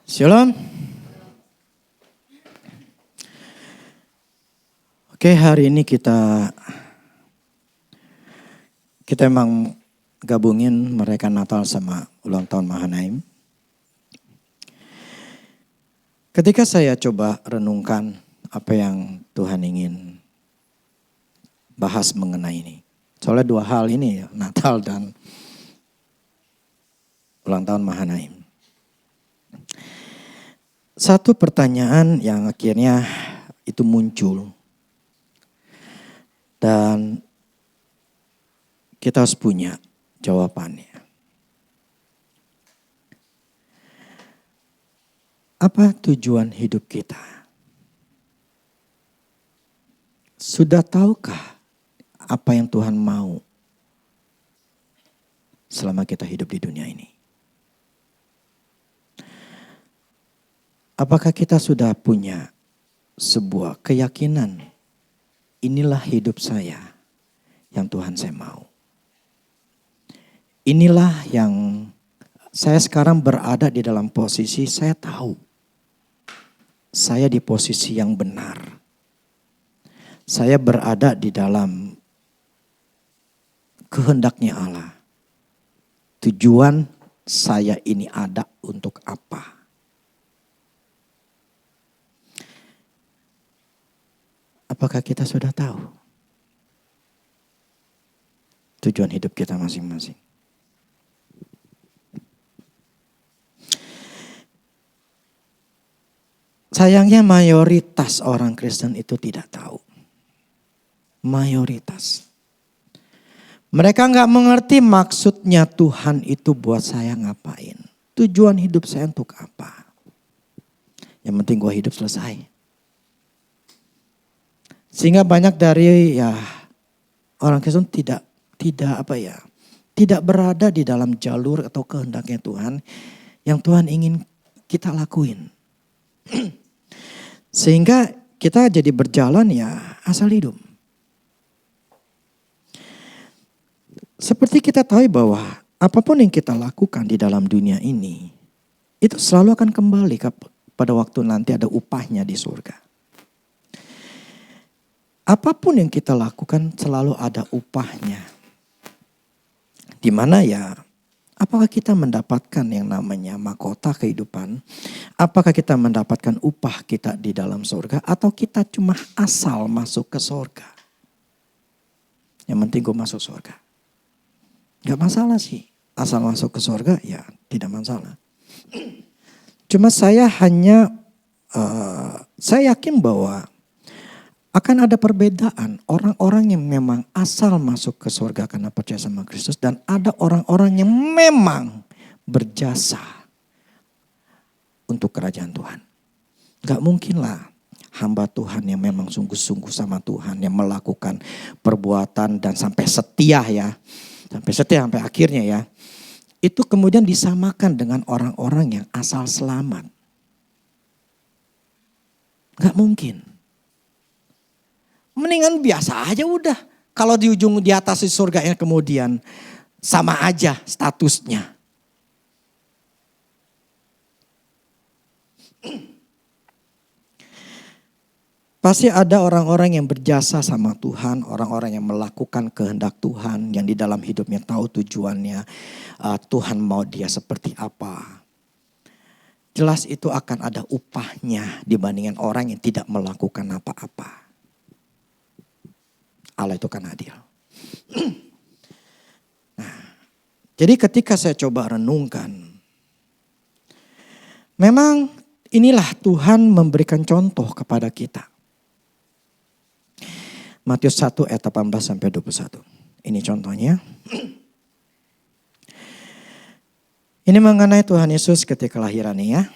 Shalom. Oke, hari ini kita emang gabungin merayakan Natal sama ulang tahun Mahanaim. Ketika saya coba renungkan apa yang Tuhan ingin bahas mengenai ini. Soalnya dua hal ini, Natal dan ulang tahun Mahanaim. Satu pertanyaan yang akhirnya itu muncul. Dan kita harus punya jawabannya. Apa tujuan hidup kita? Sudah tahukah apa yang Tuhan mau selama kita hidup di dunia ini? Apakah kita sudah punya sebuah keyakinan? Inilah hidup saya yang Tuhan saya mau. Inilah yang saya sekarang berada di dalam posisi saya tahu. Saya di posisi yang benar. Saya berada di dalam kehendaknya Allah. Tujuan saya ini ada untuk apa? Apakah kita sudah tahu tujuan hidup kita masing-masing? Sayangnya mayoritas orang Kristen itu tidak tahu. Mayoritas. Mereka gak mengerti maksudnya Tuhan itu buat saya ngapain. Tujuan hidup saya untuk apa. Yang penting gue hidup selesai. Sehingga banyak dari orang Kristen tidak berada di dalam jalur atau kehendaknya Tuhan yang Tuhan ingin kita lakuin. Sehingga kita jadi berjalan asal hidup. Seperti kita tahu bahwa apapun yang kita lakukan di dalam dunia ini itu selalu akan kembali pada waktu nanti ada upahnya di surga. Apapun yang kita lakukan selalu ada upahnya. Di mana apakah kita mendapatkan yang namanya mahkota kehidupan? Apakah kita mendapatkan upah kita di dalam surga? Atau kita cuma asal masuk ke surga? Yang penting gue masuk surga. Gak masalah sih. Asal masuk ke surga tidak masalah. Cuma saya yakin bahwa akan ada perbedaan orang-orang yang memang asal masuk ke surga karena percaya sama Kristus. Dan ada orang-orang yang memang berjasa untuk kerajaan Tuhan. Gak mungkin lah hamba Tuhan yang memang sungguh-sungguh sama Tuhan. Yang melakukan perbuatan dan sampai setia sampai akhirnya itu kemudian disamakan dengan orang-orang yang asal selamat. Gak mungkin. Mendingan biasa aja udah. Kalau di ujung di atas di surganya kemudian sama aja statusnya. Pasti ada orang-orang yang berjasa sama Tuhan. Orang-orang yang melakukan kehendak Tuhan. Yang di dalam hidupnya tahu tujuannya. Tuhan mau dia seperti apa. Jelas itu akan ada upahnya dibandingkan orang yang tidak melakukan apa-apa. Allah itu kan adil. Nah, jadi ketika saya coba renungkan. Memang inilah Tuhan memberikan contoh kepada kita. Matius 1 ayat 18 sampai 21. Ini contohnya. Ini mengenai Tuhan Yesus ketika kelahirannya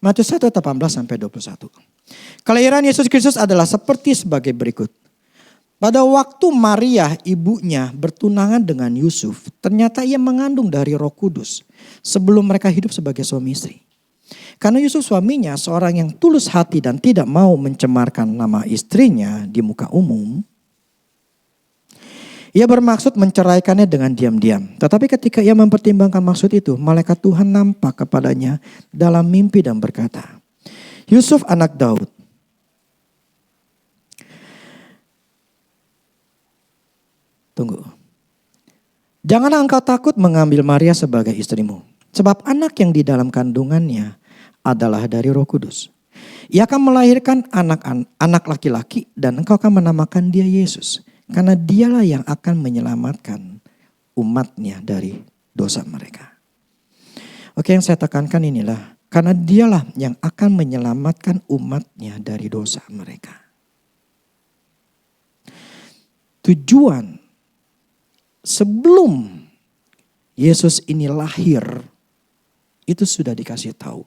Matius 1 ayat 18 sampai 21. Kelahiran Yesus Kristus adalah seperti sebagai berikut. Pada waktu Maria ibunya bertunangan dengan Yusuf, ternyata ia mengandung dari Roh Kudus sebelum mereka hidup sebagai suami istri. Karena Yusuf suaminya seorang yang tulus hati dan tidak mau mencemarkan nama istrinya di muka umum, Ia bermaksud menceraikannya dengan diam-diam. Tetapi ketika ia mempertimbangkan maksud itu, malaikat Tuhan nampak kepadanya dalam mimpi dan berkata, Yusuf anak Daud, tunggu. Janganlah engkau takut mengambil Maria sebagai istrimu. Sebab anak yang di dalam kandungannya adalah dari Roh Kudus. Ia akan melahirkan anak laki-laki dan engkau akan menamakan dia Yesus. Karena dialah yang akan menyelamatkan umatnya dari dosa mereka. Oke, yang saya tekankan inilah. Karena dialah yang akan menyelamatkan umatnya dari dosa mereka. Tujuan sebelum Yesus ini lahir, itu sudah dikasih tahu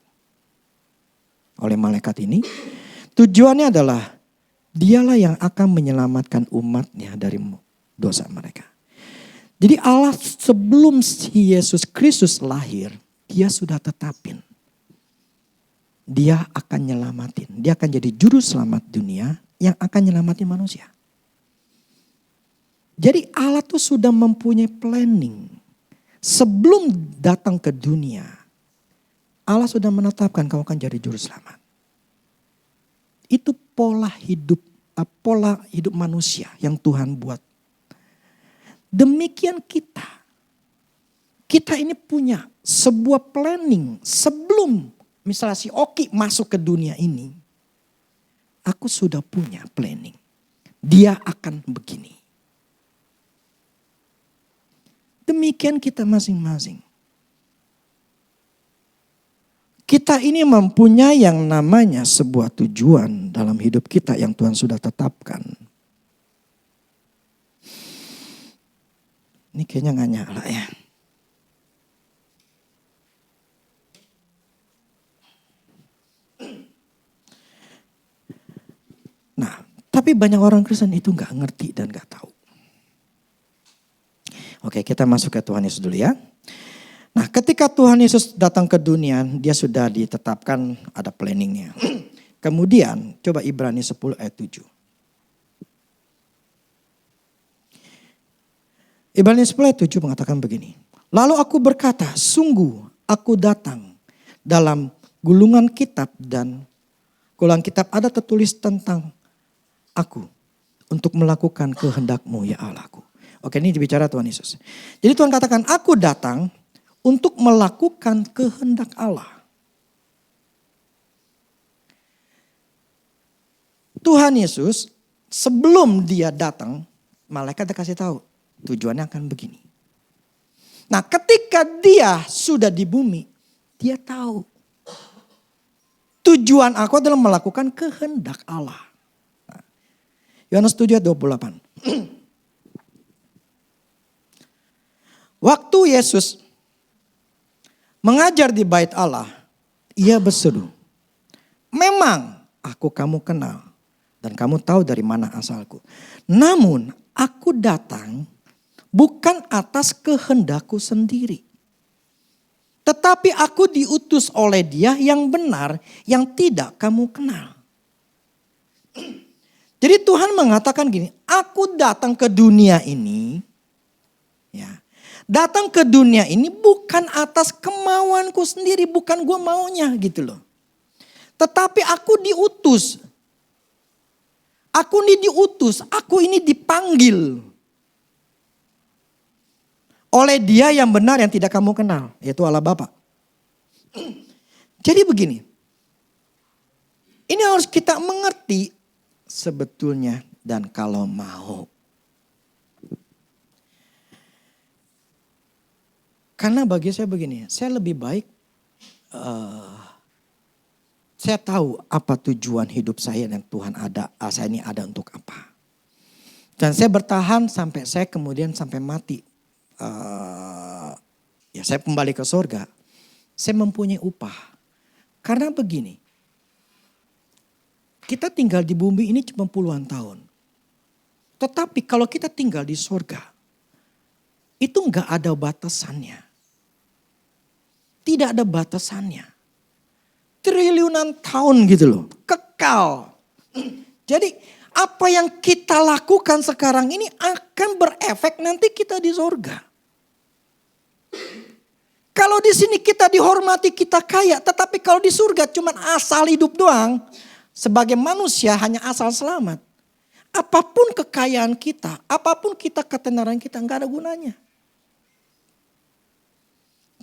oleh malaikat ini. Tujuannya adalah dialah yang akan menyelamatkan umatnya dari dosa mereka. Jadi Allah sebelum si Yesus Kristus lahir, dia sudah tetapin. Dia akan nyelamatin. Dia akan jadi juru selamat dunia yang akan nyelamatin manusia. Jadi Allah tuh sudah mempunyai planning. Sebelum datang ke dunia, Allah sudah menetapkan kamu akan jadi juru selamat. Itu pola hidup manusia yang Tuhan buat. Demikian kita. Kita ini punya sebuah planning sebelum misalnya si Oki masuk ke dunia ini. Aku sudah punya planning. Dia akan begini. Demikian kita masing-masing. Kita ini mempunyai yang namanya sebuah tujuan dalam hidup kita yang Tuhan sudah tetapkan. Ini kayaknya gak nyala ya. Nah, tapi banyak orang Kristen itu gak ngerti dan gak tahu. Oke, kita masuk ke Tuhan Yesus dulu ya. Nah, ketika Tuhan Yesus datang ke dunia, dia sudah ditetapkan ada planningnya. Kemudian, coba Ibrani 10 ayat 7. Ibrani 10 ayat 7 mengatakan begini. Lalu aku berkata, sungguh aku datang dalam gulungan kitab dan gulungan kitab ada tertulis tentang aku untuk melakukan kehendak-Mu ya Allahku. Oke, ini dibicara Tuhan Yesus. Jadi Tuhan katakan, aku datang untuk melakukan kehendak Allah. Tuhan Yesus sebelum dia datang, malaikat kasih tahu tujuannya akan begini. Nah, ketika dia sudah di bumi, dia tahu tujuan aku adalah melakukan kehendak Allah. Nah, Yohanes 7 ayat 28. Waktu Yesus mengajar di bait Allah, ia berseru, memang aku kamu kenal dan kamu tahu dari mana asalku. Namun aku datang bukan atas kehendakku sendiri. Tetapi aku diutus oleh Dia yang benar yang tidak kamu kenal. Jadi Tuhan mengatakan gini, aku datang ke dunia ini, ya, datang ke dunia ini bukan atas kemauanku sendiri, bukan gue maunya gitu loh. Tetapi aku diutus. Aku ini diutus, aku ini dipanggil oleh Dia yang benar yang tidak kamu kenal, yaitu Allah Bapa. Jadi begini, ini harus kita mengerti sebetulnya dan kalau mau. Karena bagi saya begini, saya lebih baik, saya tahu apa tujuan hidup saya dan Tuhan ada, saya ini ada untuk apa. Dan saya bertahan sampai saya kemudian sampai mati. Ya saya kembali ke surga, saya mempunyai upah. Karena begini, kita tinggal di bumi ini cuma puluhan tahun. Tetapi kalau kita tinggal di surga, itu enggak ada batasannya. Tidak ada batasannya. Triliunan tahun gitu loh, kekal. Jadi apa yang kita kita lakukan sekarang ini akan berefek nanti kita di surga. Kalau di sini kita dihormati, kita kaya, tetapi kalau di surga cuma asal hidup doang, sebagai manusia hanya asal selamat. Apapun kekayaan kita, apapun kita ketenaran kita nggak ada gunanya.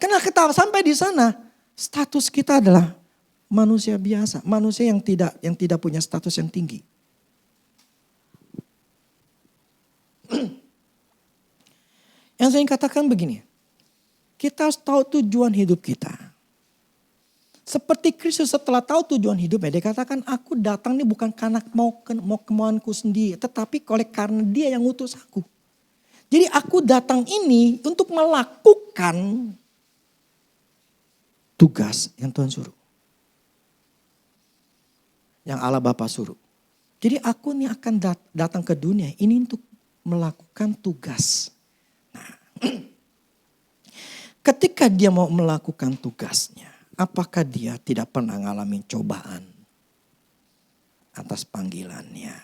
Karena kita sampai di sana, status kita adalah manusia biasa, manusia yang tidak punya status yang tinggi. Yang saya katakan begini, kita harus tahu tujuan hidup kita. Seperti Kristus setelah tahu tujuan hidupnya, dia katakan, aku datang ini bukan karena mau kemauanku sendiri, tetapi karena dia yang ngutus aku. Jadi aku datang ini untuk melakukan tugas yang Tuhan suruh. Yang Allah Bapa suruh. Jadi aku ini akan datang ke dunia ini untuk melakukan tugas. Nah, ketika dia mau melakukan tugasnya, apakah dia tidak pernah mengalami cobaan atas panggilannya?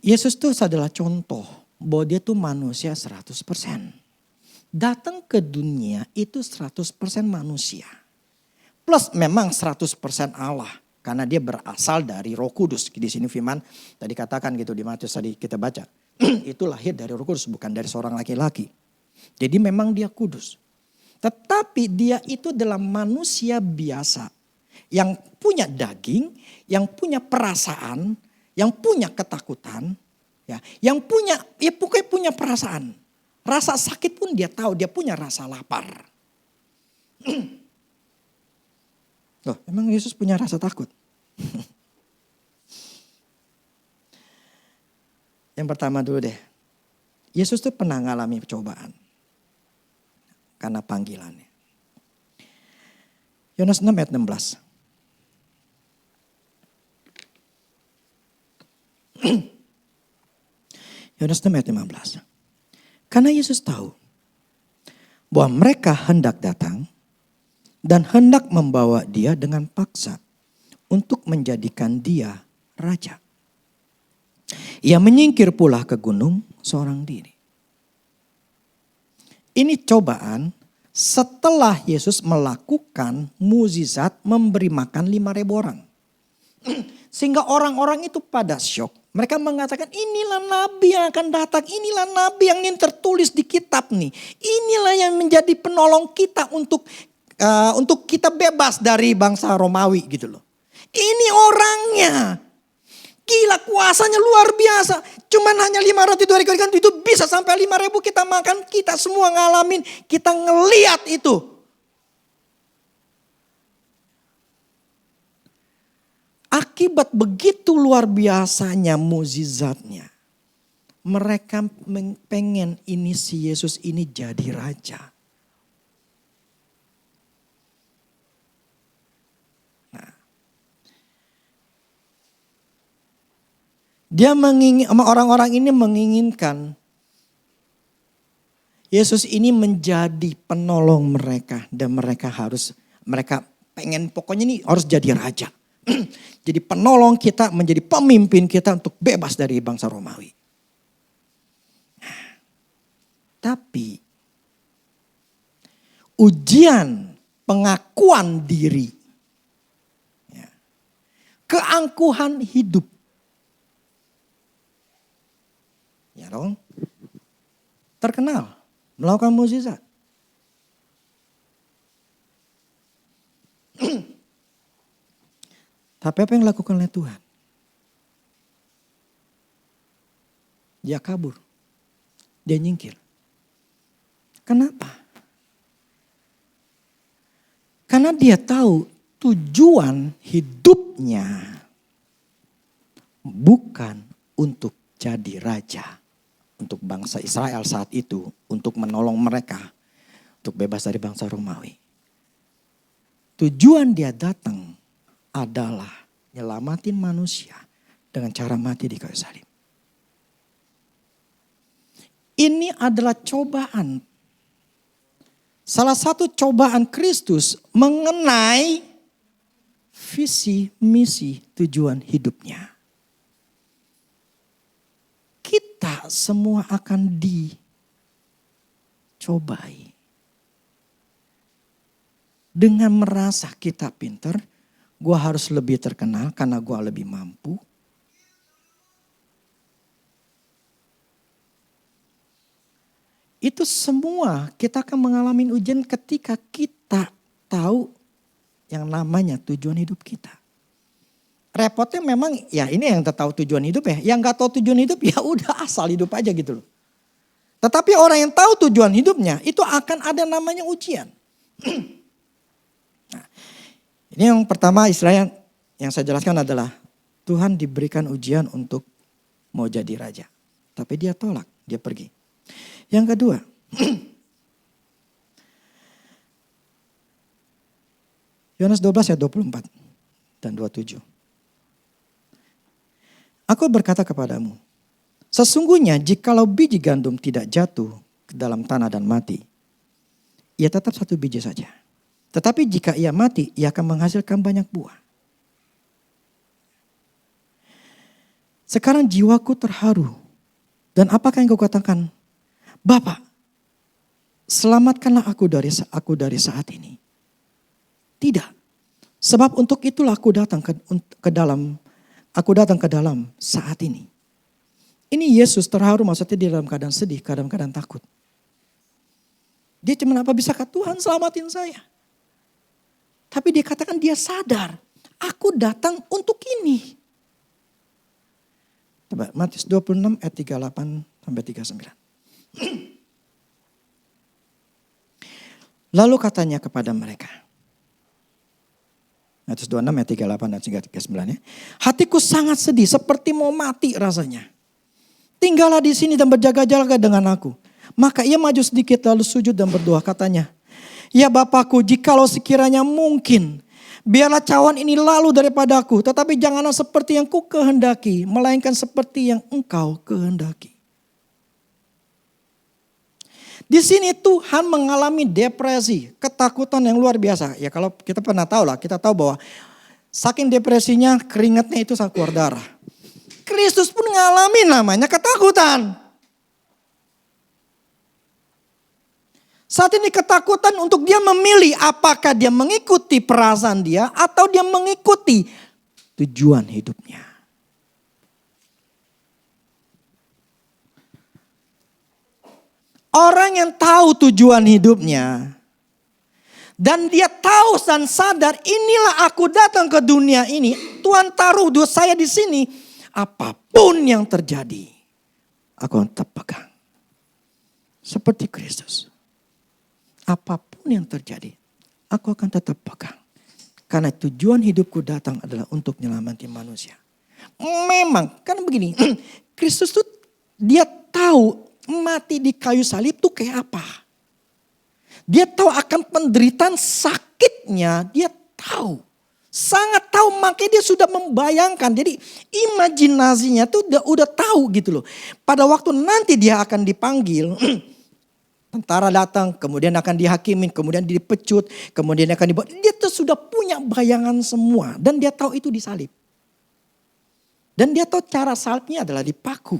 Yesus itu adalah contoh bahwa dia tuh manusia 100%. Datang ke dunia itu 100% manusia. Plus memang 100% Allah. Karena dia berasal dari Roh Kudus. Di sini firman tadi katakan gitu di Matius tadi kita baca. Itu lahir dari Roh Kudus, bukan dari seorang laki-laki. Jadi memang dia kudus. Tetapi dia itu adalah manusia biasa. Yang punya daging, yang punya perasaan, yang punya ketakutan. Ya, yang pokoknya punya perasaan. Rasa sakit pun dia tahu, dia punya rasa lapar. Loh, emang Yesus punya rasa takut? Yang pertama dulu deh. Yesus tuh pernah ngalami cobaan. Karena panggilannya. Yohanes 6 ayat 16. Yohanes 6 ayat 15. Karena Yesus tahu bahwa mereka hendak datang dan hendak membawa dia dengan paksa untuk menjadikan dia raja. Ia menyingkir pula ke gunung seorang diri. Ini cobaan setelah Yesus melakukan mukjizat memberi makan 5.000 orang. Sehingga orang-orang itu pada syok. Mereka mengatakan inilah nabi yang akan datang. Inilah nabi yang ini tertulis di kitab nih. Inilah yang menjadi penolong kita untuk kita bebas dari bangsa Romawi gitu loh. Ini orangnya. Gila kuasanya luar biasa. Cuman hanya 5 roti 2 ikan itu bisa sampai 5.000 kita makan. Kita semua ngalamin. Kita ngeliat itu. Akibat begitu luar biasanya mukjizatnya. Mereka pengen ini si Yesus ini jadi raja. Dia orang-orang ini menginginkan Yesus ini menjadi penolong mereka. Dan mereka pengen pokoknya ini harus jadi raja. Jadi penolong kita, menjadi pemimpin kita untuk bebas dari bangsa Romawi. Tapi ujian pengakuan diri. Keangkuhan hidup. Ya dong. Terkenal. Melakukan mukjizat. Tapi apa yang dilakukan oleh Tuhan? Dia kabur. Dia nyingkir. Kenapa? Karena dia tahu tujuan hidupnya bukan untuk jadi raja. Untuk bangsa Israel saat itu. Untuk menolong mereka. Untuk bebas dari bangsa Romawi. Tujuan dia datang adalah nyelamatin manusia dengan cara mati di kayu salib. Ini adalah cobaan. Salah satu cobaan Kristus mengenai visi, misi, tujuan hidupnya. Kita semua akan dicobai. Dengan merasa kita pinter, gue harus lebih terkenal karena gue lebih mampu. Itu semua kita akan mengalami ujian ketika kita tahu yang namanya tujuan hidup kita. Repotnya memang ya ini yang tahu tujuan hidup ya. Yang gak tahu tujuan hidup ya udah asal hidup aja gitu loh. Tetapi orang yang tahu tujuan hidupnya itu akan ada namanya ujian. Nah, ini yang pertama istilahnya yang saya jelaskan adalah Tuhan diberikan ujian untuk mau jadi raja. Tapi dia tolak, dia pergi. Yang kedua, Yohanes 12 ayat 24 dan 27. Aku berkata kepadamu, sesungguhnya jikalau biji gandum tidak jatuh ke dalam tanah dan mati, ia tetap satu biji saja. Tetapi jika ia mati, ia akan menghasilkan banyak buah. Sekarang jiwaku terharu. Dan apakah yang kau katakan? Bapak, selamatkanlah aku dari saat ini. Tidak. Sebab untuk itulah aku datang ke dalam saat ini. Ini Yesus terharu, maksudnya di dalam keadaan sedih, kadang-kadang takut. Dia cuma apa bisakah Tuhan selamatin saya? Tapi dia katakan dia sadar, aku datang untuk ini. Coba Matius 26 ayat 38 sampai 39. Lalu katanya kepada mereka. Matius 26 ayat 38 dan 39 ya. Hatiku sangat sedih seperti mau mati rasanya. Tinggallah di sini dan berjaga-jaga dengan aku. Maka ia maju sedikit lalu sujud dan berdoa katanya. Ya Bapakku, jikalau sekiranya mungkin, biarlah cawan ini lalu daripadaku. Tetapi janganlah seperti yang ku kehendaki, melainkan seperti yang engkau kehendaki. Di sini Tuhan mengalami depresi, ketakutan yang luar biasa. Ya kalau kita pernah tahu lah, kita tahu bahwa saking depresinya keringatnya itu sangat keluar darah. Kristus pun mengalami namanya ketakutan. Saat ini ketakutan untuk dia memilih apakah dia mengikuti perasaan dia atau dia mengikuti tujuan hidupnya. Orang yang tahu tujuan hidupnya dan dia tahu dan sadar inilah aku datang ke dunia ini. Tuhan taruh saya di sini. Apapun yang terjadi, aku akan tetap pegang. Seperti Kristus. Apapun yang terjadi, aku akan tetap pegang. Karena tujuan hidupku datang adalah untuk menyelamatkan manusia. Memang, karena begini, Kristus tuh dia tahu mati di kayu salib tuh kayak apa. Dia tahu akan penderitaan sakitnya, dia tahu. Sangat tahu, makanya dia sudah membayangkan. Jadi imajinasinya tuh udah tahu gitu loh. Pada waktu nanti dia akan dipanggil, tentara datang, kemudian akan dihakimin, kemudian dipecut, kemudian akan dibawa. Dia tuh sudah punya bayangan semua dan dia tahu itu disalib. Dan dia tahu cara salibnya adalah dipaku.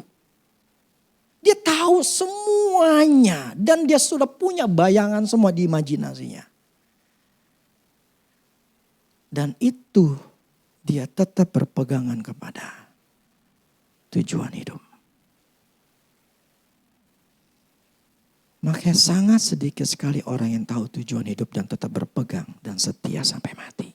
Dia tahu semuanya dan dia sudah punya bayangan semua di imajinasinya. Dan itu dia tetap berpegangan kepada tujuan hidup. Makanya sangat sedikit sekali orang yang tahu tujuan hidup dan tetap berpegang dan setia sampai mati.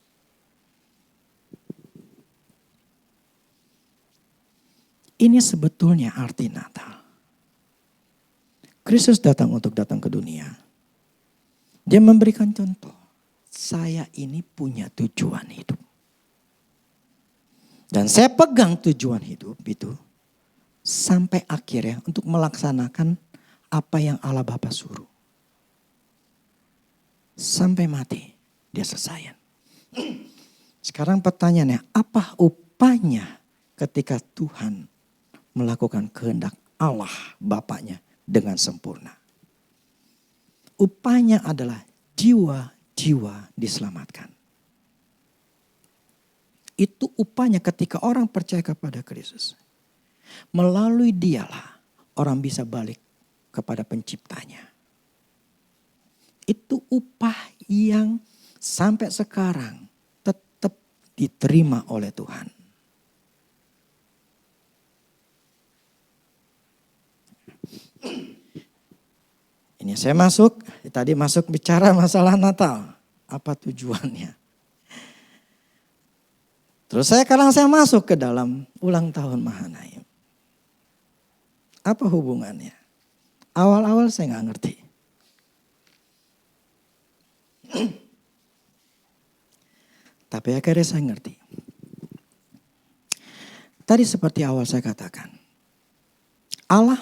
Ini sebetulnya arti Natal. Kristus datang ke dunia. Dia memberikan contoh. Saya ini punya tujuan hidup. Dan saya pegang tujuan hidup itu sampai akhirnya untuk melaksanakan apa yang Allah Bapa suruh. Sampai mati dia selesai. Sekarang pertanyaannya, apa upahnya ketika Tuhan melakukan kehendak Allah Bapaknya dengan sempurna? Upahnya adalah jiwa-jiwa diselamatkan. Itu upahnya ketika orang percaya kepada Kristus. Melalui dialah orang bisa balik kepada penciptanya. Itu upah yang sampai sekarang tetap diterima oleh Tuhan. Ini saya tadi masuk bicara masalah Natal. Apa tujuannya? Terus sekarang saya masuk ke dalam ulang tahun Mahanaim. Apa hubungannya? Awal-awal saya nggak ngerti. Tapi akhirnya saya ngerti. Tadi seperti awal saya katakan. Allah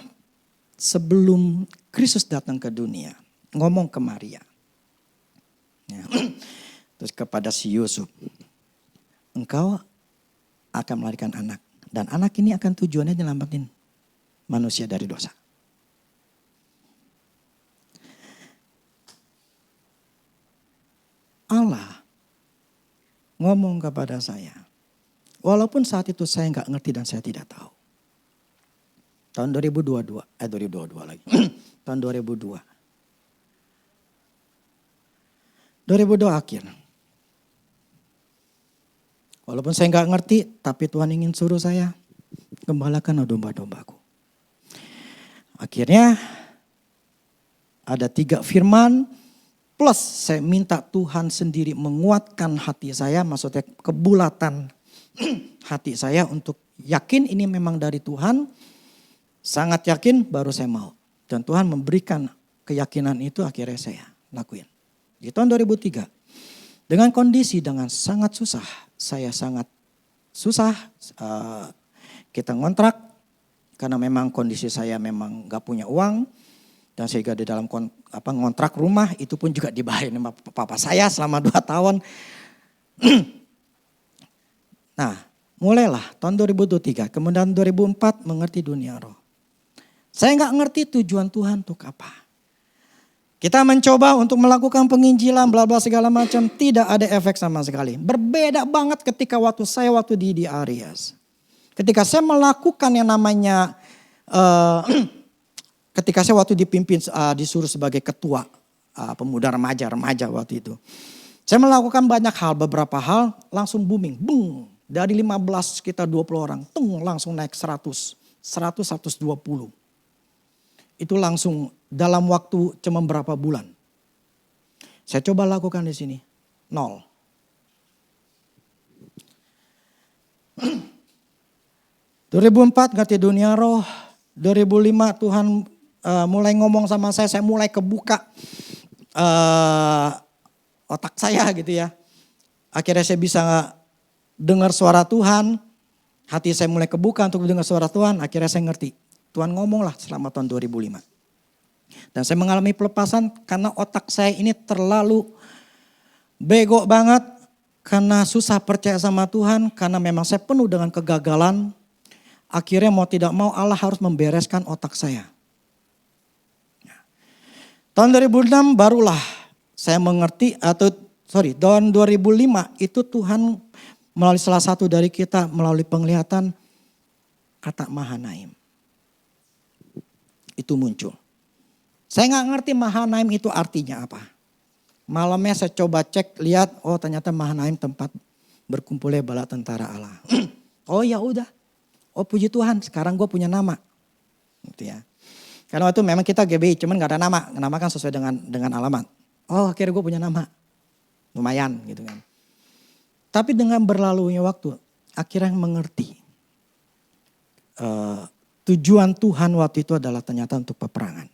sebelum Kristus datang ke dunia, ngomong ke Maria. Ya. Terus kepada si Yusuf. Engkau akan melahirkan anak. Dan anak ini akan tujuannya nyelamatin manusia dari dosa. Allah ngomong kepada saya. Walaupun saat itu saya nggak ngerti dan saya tidak tahu. Tahun 2022 lagi. Tahun 2002. 2002 akhir. Walaupun saya nggak ngerti, tapi Tuhan ingin suruh saya gembalakan domba-dombaku. Akhirnya ada 3 firman plus saya minta Tuhan sendiri menguatkan hati saya, maksudnya kebulatan hati saya untuk yakin ini memang dari Tuhan. Sangat yakin baru saya mau. Dan Tuhan memberikan keyakinan itu akhirnya saya lakuin. Di tahun 2003. Dengan kondisi dengan sangat susah. Saya sangat susah. Kita ngontrak. Karena memang kondisi saya memang gak punya uang. Dan sehingga di dalam ngontrak rumah itu pun juga dibayarin sama papa saya selama 2 tahun. Nah mulailah tahun 2003. Kemudian 2004 mengerti dunia roh. Saya nggak ngerti tujuan Tuhan untuk apa. Kita mencoba untuk melakukan penginjilan, bla bla segala macam, tidak ada efek sama sekali. Berbeda banget ketika waktu di Arias. Ketika saya melakukan yang namanya, ketika saya waktu dipimpin, disuruh sebagai ketua pemuda remaja waktu itu. Saya melakukan banyak hal, beberapa hal langsung booming, boom. Dari 15 sekitar 20 orang, langsung naik 100, 120. Itu langsung dalam waktu cuma berapa bulan. Saya coba lakukan di sini. 0. ...2004 ngerti dunia roh. 2005 Tuhan mulai ngomong sama saya mulai kebuka otak saya gitu ya. Akhirnya saya bisa dengar suara Tuhan. Hati saya mulai kebuka untuk mendengar suara Tuhan. Akhirnya saya ngerti. Tuhan ngomonglah selama tahun 2005. Dan saya mengalami pelepasan karena otak saya ini terlalu bego banget. Karena susah percaya sama Tuhan. Karena memang saya penuh dengan kegagalan. Akhirnya mau tidak mau Allah harus membereskan otak saya. Tahun 2006 barulah saya mengerti tahun 2005 itu Tuhan melalui salah satu dari kita melalui penglihatan kata Mahanaim. Itu muncul. Saya nggak ngerti Mahanaim itu artinya apa. Malamnya saya coba cek, lihat, oh ternyata Mahanaim tempat berkumpulnya bala tentara Allah. Oh ya udah, oh puji Tuhan, sekarang gue punya nama, gitu ya. Karena waktu memang kita GBI, cuman nggak ada nama, nama kan sesuai dengan alamat. Oh akhirnya gue punya nama, lumayan gitu kan. Tapi dengan berlalunya waktu, akhirnya mengerti. Tujuan Tuhan waktu itu adalah ternyata untuk peperangan.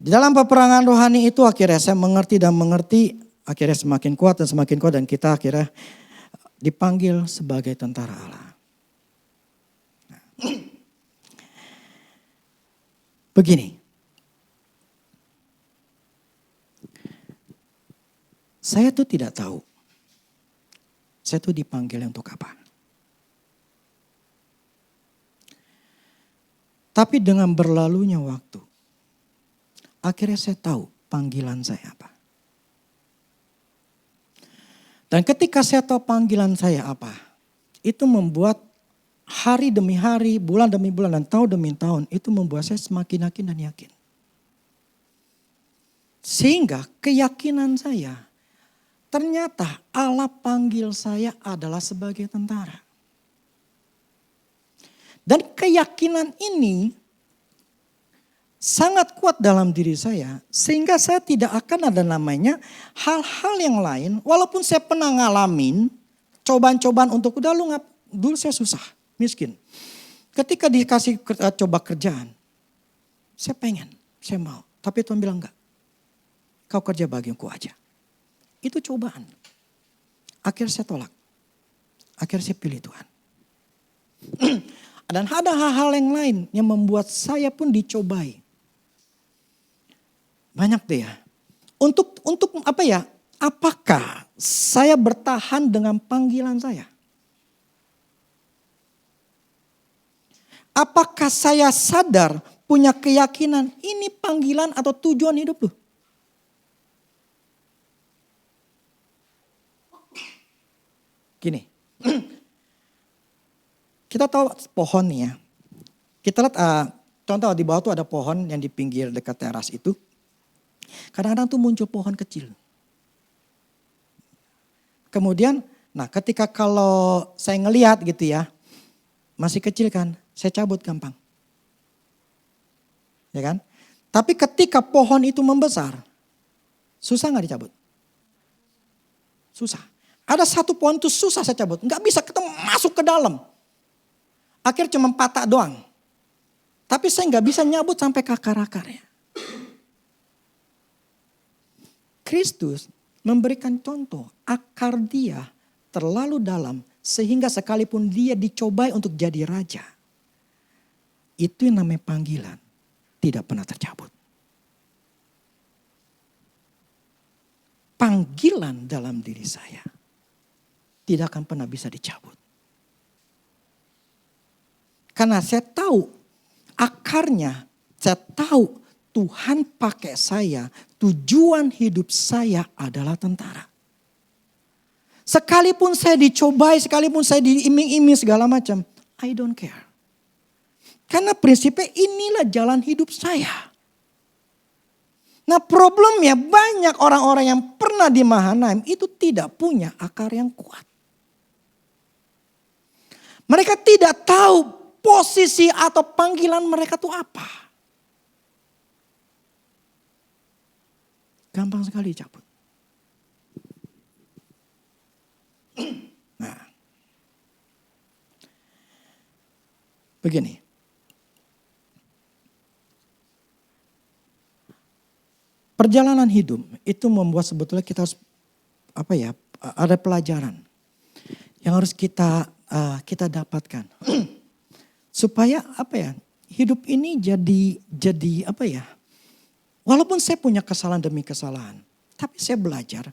Di dalam peperangan rohani itu akhirnya saya mengerti, akhirnya semakin kuat dan kita akhirnya dipanggil sebagai tentara Allah. Begini. Saya tuh tidak tahu. Saya tuh dipanggil untuk apa. Tapi dengan berlalunya waktu, akhirnya saya tahu panggilan saya apa. Dan ketika saya tahu panggilan saya apa, itu membuat hari demi hari, bulan demi bulan, dan tahun demi tahun, itu membuat saya semakin yakin dan yakin. Sehingga keyakinan saya, ternyata Allah panggil saya adalah sebagai tentara. Dan keyakinan ini sangat kuat dalam diri saya. Sehingga saya tidak akan ada namanya hal-hal yang lain. Walaupun saya pernah ngalamin cobaan-cobaan untuk dulu saya susah, miskin. Ketika dikasih coba kerjaan, saya pengen, saya mau. Tapi Tuhan bilang enggak. Kau kerja bagianku aja. Itu cobaan. Akhirnya saya tolak. Akhirnya saya pilih Tuhan. Dan ada hal-hal yang lain yang membuat saya pun dicobai. Banyak deh ya. Untuk apa ya? Apakah saya bertahan dengan panggilan saya? Apakah saya sadar punya keyakinan ini panggilan atau tujuan hidup lu? Gini, kita tahu pohon nih ya. Kita lihat contoh di bawah tuh ada pohon yang di pinggir dekat teras itu. Kadang-kadang tuh muncul pohon kecil. Kemudian, nah ketika kalau saya ngelihat gitu ya, masih kecil kan, saya cabut gampang. Ya kan? Tapi ketika pohon itu membesar, susah nggak dicabut? Susah. Ada satu pohon itu susah saya cabut. Nggak bisa ketemu masuk ke dalam. Akhirnya cuma patah doang. Tapi saya nggak bisa nyabut sampai ke akar-akarnya. Kristus memberikan contoh. Akar dia terlalu dalam. Sehingga sekalipun dia dicobai untuk jadi raja. Itu yang namanya panggilan. Tidak pernah tercabut. Panggilan dalam diri saya tidak akan pernah bisa dicabut. Karena saya tahu akarnya, saya tahu Tuhan pakai saya, tujuan hidup saya adalah tentara. Sekalipun saya dicobai, sekalipun saya diiming-iming segala macam, I don't care. Karena prinsipnya inilah jalan hidup saya. Nah problemnya banyak orang-orang yang pernah di Mahanaim itu tidak punya akar yang kuat. Mereka tidak tahu posisi atau panggilan mereka itu apa. Gampang sekali cabut. Nah, begini. Perjalanan hidup itu membuat sebetulnya kita harus ada pelajaran yang harus kita dapatkan supaya hidup ini jadi walaupun saya punya kesalahan demi kesalahan, tapi saya belajar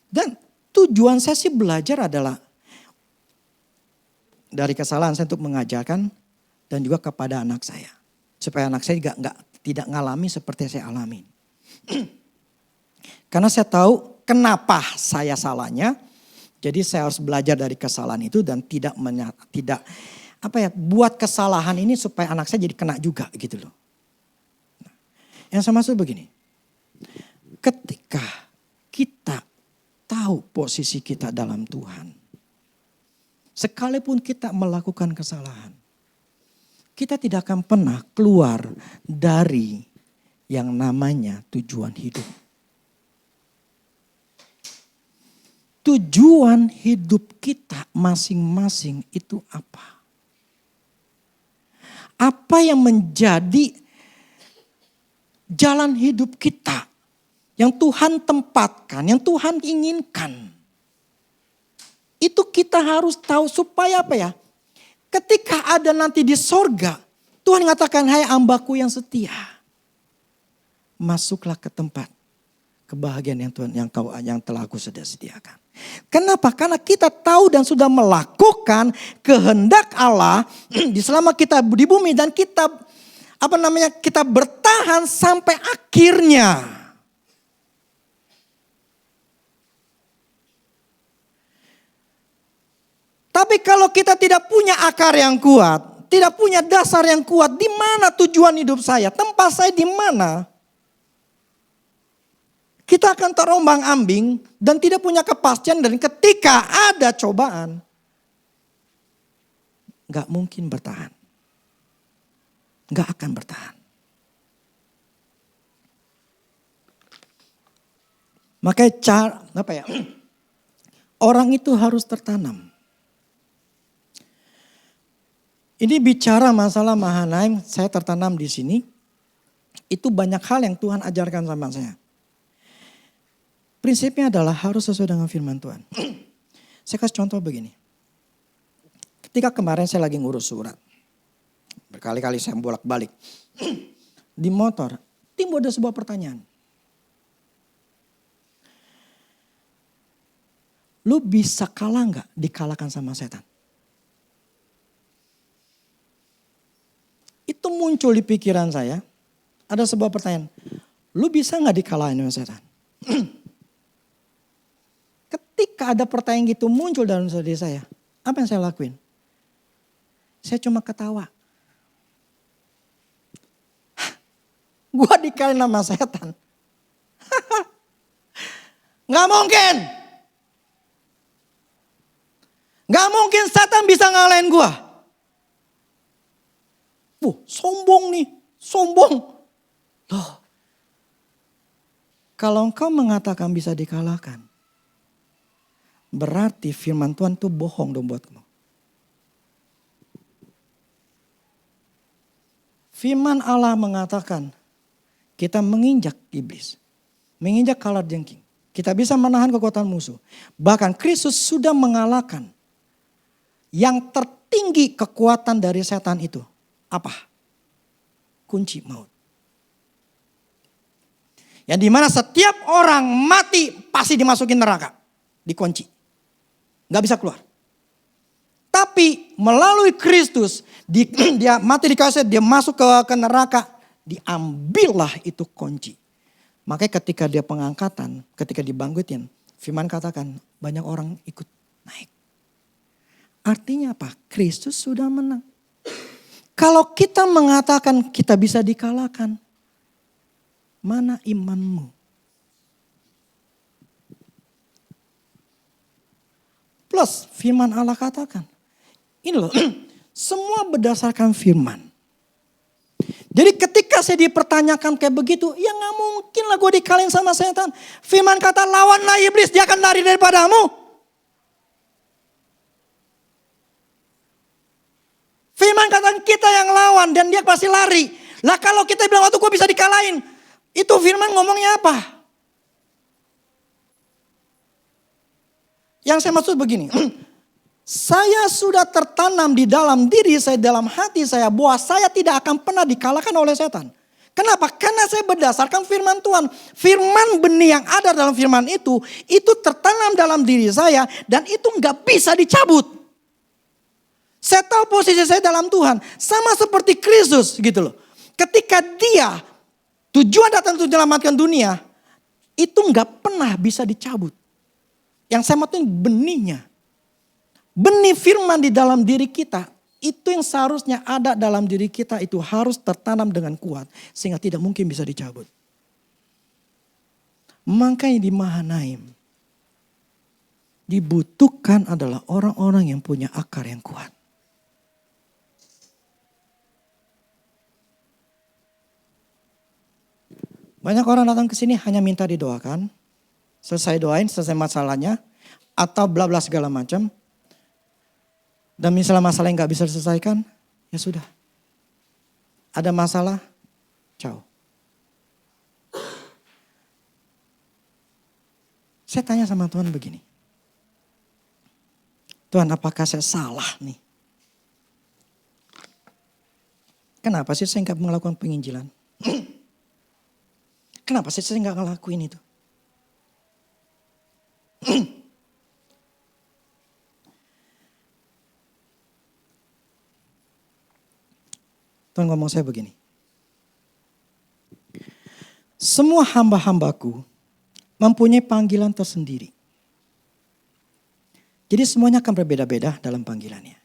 dan tujuan saya sih belajar adalah dari kesalahan saya untuk mengajarkan dan juga kepada anak saya supaya anak saya tidak ngalami seperti saya alami. Karena saya tahu kenapa saya salahnya. Jadi saya harus belajar dari kesalahan itu dan tidak buat kesalahan ini supaya anak saya jadi kena juga gitu loh. Yang saya maksud begini. Ketika kita tahu posisi kita dalam Tuhan. Sekalipun kita melakukan kesalahan. Kita tidak akan pernah keluar dari yang namanya tujuan hidup. Tujuan hidup kita masing-masing itu apa? Apa yang menjadi jalan hidup kita yang Tuhan tempatkan, yang Tuhan inginkan. Itu kita harus tahu supaya ketika ada nanti di sorga, Tuhan mengatakan, hai hambaku yang setia. Masuklah ke tempat kebahagiaan yang Tuhan yang telah aku sudah sediakan. Kenapa? Karena kita tahu dan sudah melakukan kehendak Allah di selama kita di bumi dan kita kita bertahan sampai akhirnya. Tapi kalau kita tidak punya akar yang kuat, tidak punya dasar yang kuat, di mana tujuan hidup saya, tempat saya di mana? Kita akan terombang-ambing dan tidak punya kepastian, dan ketika ada cobaan, gak mungkin bertahan. Gak akan bertahan. Makanya orang itu harus tertanam. Ini bicara masalah Mahanaim, saya tertanam di sini. Itu banyak hal yang Tuhan ajarkan sama saya. Prinsipnya adalah harus sesuai dengan firman Tuhan. Saya kasih contoh begini. Ketika kemarin saya lagi ngurus surat. Berkali-kali saya bolak-balik. Di motor, timbul ada sebuah pertanyaan. Lu bisa kalah gak dikalahkan sama setan? Itu muncul di pikiran saya. Ada sebuah pertanyaan. Lu bisa gak dikalahin sama setan? Ketika ada pertanyaan gitu muncul dalam diri saya. Apa yang saya lakuin? Saya cuma ketawa. Gua dikalahin sama setan. Gak mungkin. Gak mungkin setan bisa ngalahin gua. Sombong nih. Sombong. Loh. Kalau engkau mengatakan bisa dikalahkan. Berarti firman Tuhan itu bohong dong buatmu. Firman Allah mengatakan kita menginjak iblis. Menginjak kalajengking. Kita bisa menahan kekuatan musuh. Bahkan Kristus sudah mengalahkan yang tertinggi kekuatan dari setan itu. Apa? Kunci maut. Yang dimana setiap orang mati pasti dimasukin neraka. Dikunci. Gak bisa keluar. Tapi melalui Kristus, dia mati di kayu salib, dia masuk ke neraka. Diambillah itu kunci. Makanya ketika dia pengangkatan, ketika dibangkitin, firman katakan banyak orang ikut naik. Artinya apa? Kristus sudah menang. Kalau kita mengatakan kita bisa dikalahkan, mana imanmu? Plus firman Allah katakan. Ini loh, semua berdasarkan firman. Jadi ketika saya dipertanyakan kayak begitu, ya gak mungkin lah gue dikalahin sama setan. Firman kata lawanlah iblis, dia akan lari daripadamu. Firman kata kita yang lawan dan dia pasti lari. Lah kalau kita bilang waktu gue bisa dikalahin, itu firman ngomongnya apa? Yang saya maksud begini, saya sudah tertanam di dalam diri saya, dalam hati saya, bahwa saya tidak akan pernah dikalahkan oleh setan. Kenapa? Karena saya berdasarkan firman Tuhan. Firman benih yang ada dalam firman itu tertanam dalam diri saya dan itu gak bisa dicabut. Saya tahu posisi saya dalam Tuhan, sama seperti Kristus gitu loh. Ketika dia tujuan datang untuk menyelamatkan dunia, itu gak pernah bisa dicabut. Yang saya maksudnya benihnya. Benih firman di dalam diri kita. Itu yang seharusnya ada dalam diri kita itu harus tertanam dengan kuat. Sehingga tidak mungkin bisa dicabut. Makanya di Mahanaim. Dibutuhkan adalah orang-orang yang punya akar yang kuat. Banyak orang datang ke sini hanya minta didoakan. Selesai doain, selesai masalahnya. Atau bla bla segala macam. Dan misalnya masalah yang gak bisa diselesaikan, ya sudah. Ada masalah, ciao. Saya tanya sama Tuhan begini. Tuhan, apakah saya salah nih? Kenapa sih saya gak melakukan penginjilan? Kenapa sih saya gak ngelakuin itu? Tuhan ngomong saya begini. Semua hamba-hambaku mempunyai panggilan tersendiri. Jadi semuanya akan berbeda-beda dalam panggilannya.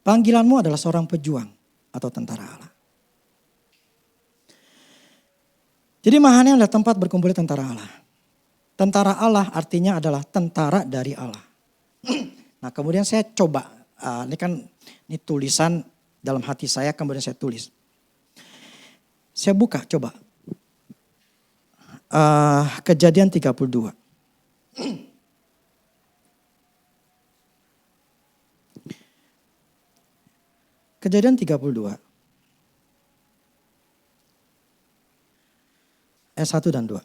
Panggilanmu adalah seorang pejuang atau tentara Allah. Jadi Mahanaim adalah tempat berkumpul tentara Allah. Tentara Allah artinya adalah tentara dari Allah. Nah kemudian saya coba, ini tulisan dalam hati saya kemudian saya tulis. Saya buka coba. Kejadian 32. Kejadian 32. Ayat 1 dan 2.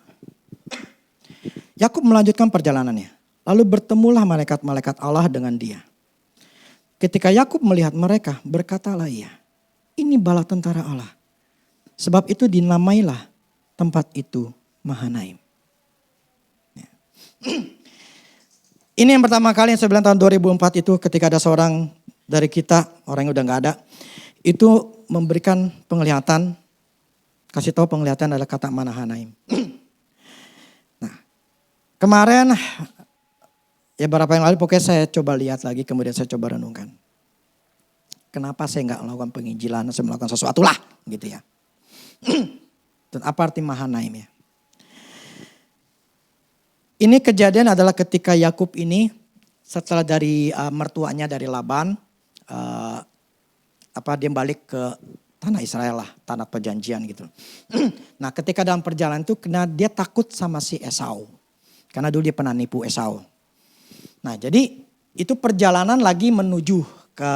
Yakub melanjutkan perjalanannya. Lalu bertemulah malaikat-malaikat Allah dengan dia. Ketika Yakub melihat mereka, berkatalah ia, ini bala tentara Allah. Sebab itu dinamailah tempat itu Mahanaim. Ini yang pertama kali yang saya bilang tahun 2004 itu ketika ada seorang dari kita, orang yang udah gak ada. Itu memberikan penglihatan, kasih tahu penglihatan adalah kata Mahanaim. Nah kemarin ya beberapa yang lalu pokoknya saya coba lihat lagi kemudian saya coba renungkan. Kenapa saya gak melakukan penginjilan, saya melakukan sesuatu lah gitu ya. Dan apa arti Mahanaim ya? Ini kejadian adalah ketika Yakub ini setelah dari mertuanya dari Laban, dia balik ke tanah Israel lah, tanah perjanjian gitu. Nah ketika dalam perjalanan itu karena dia takut sama si Esau. Karena dulu dia pernah nipu Esau. Nah jadi itu perjalanan lagi menuju ke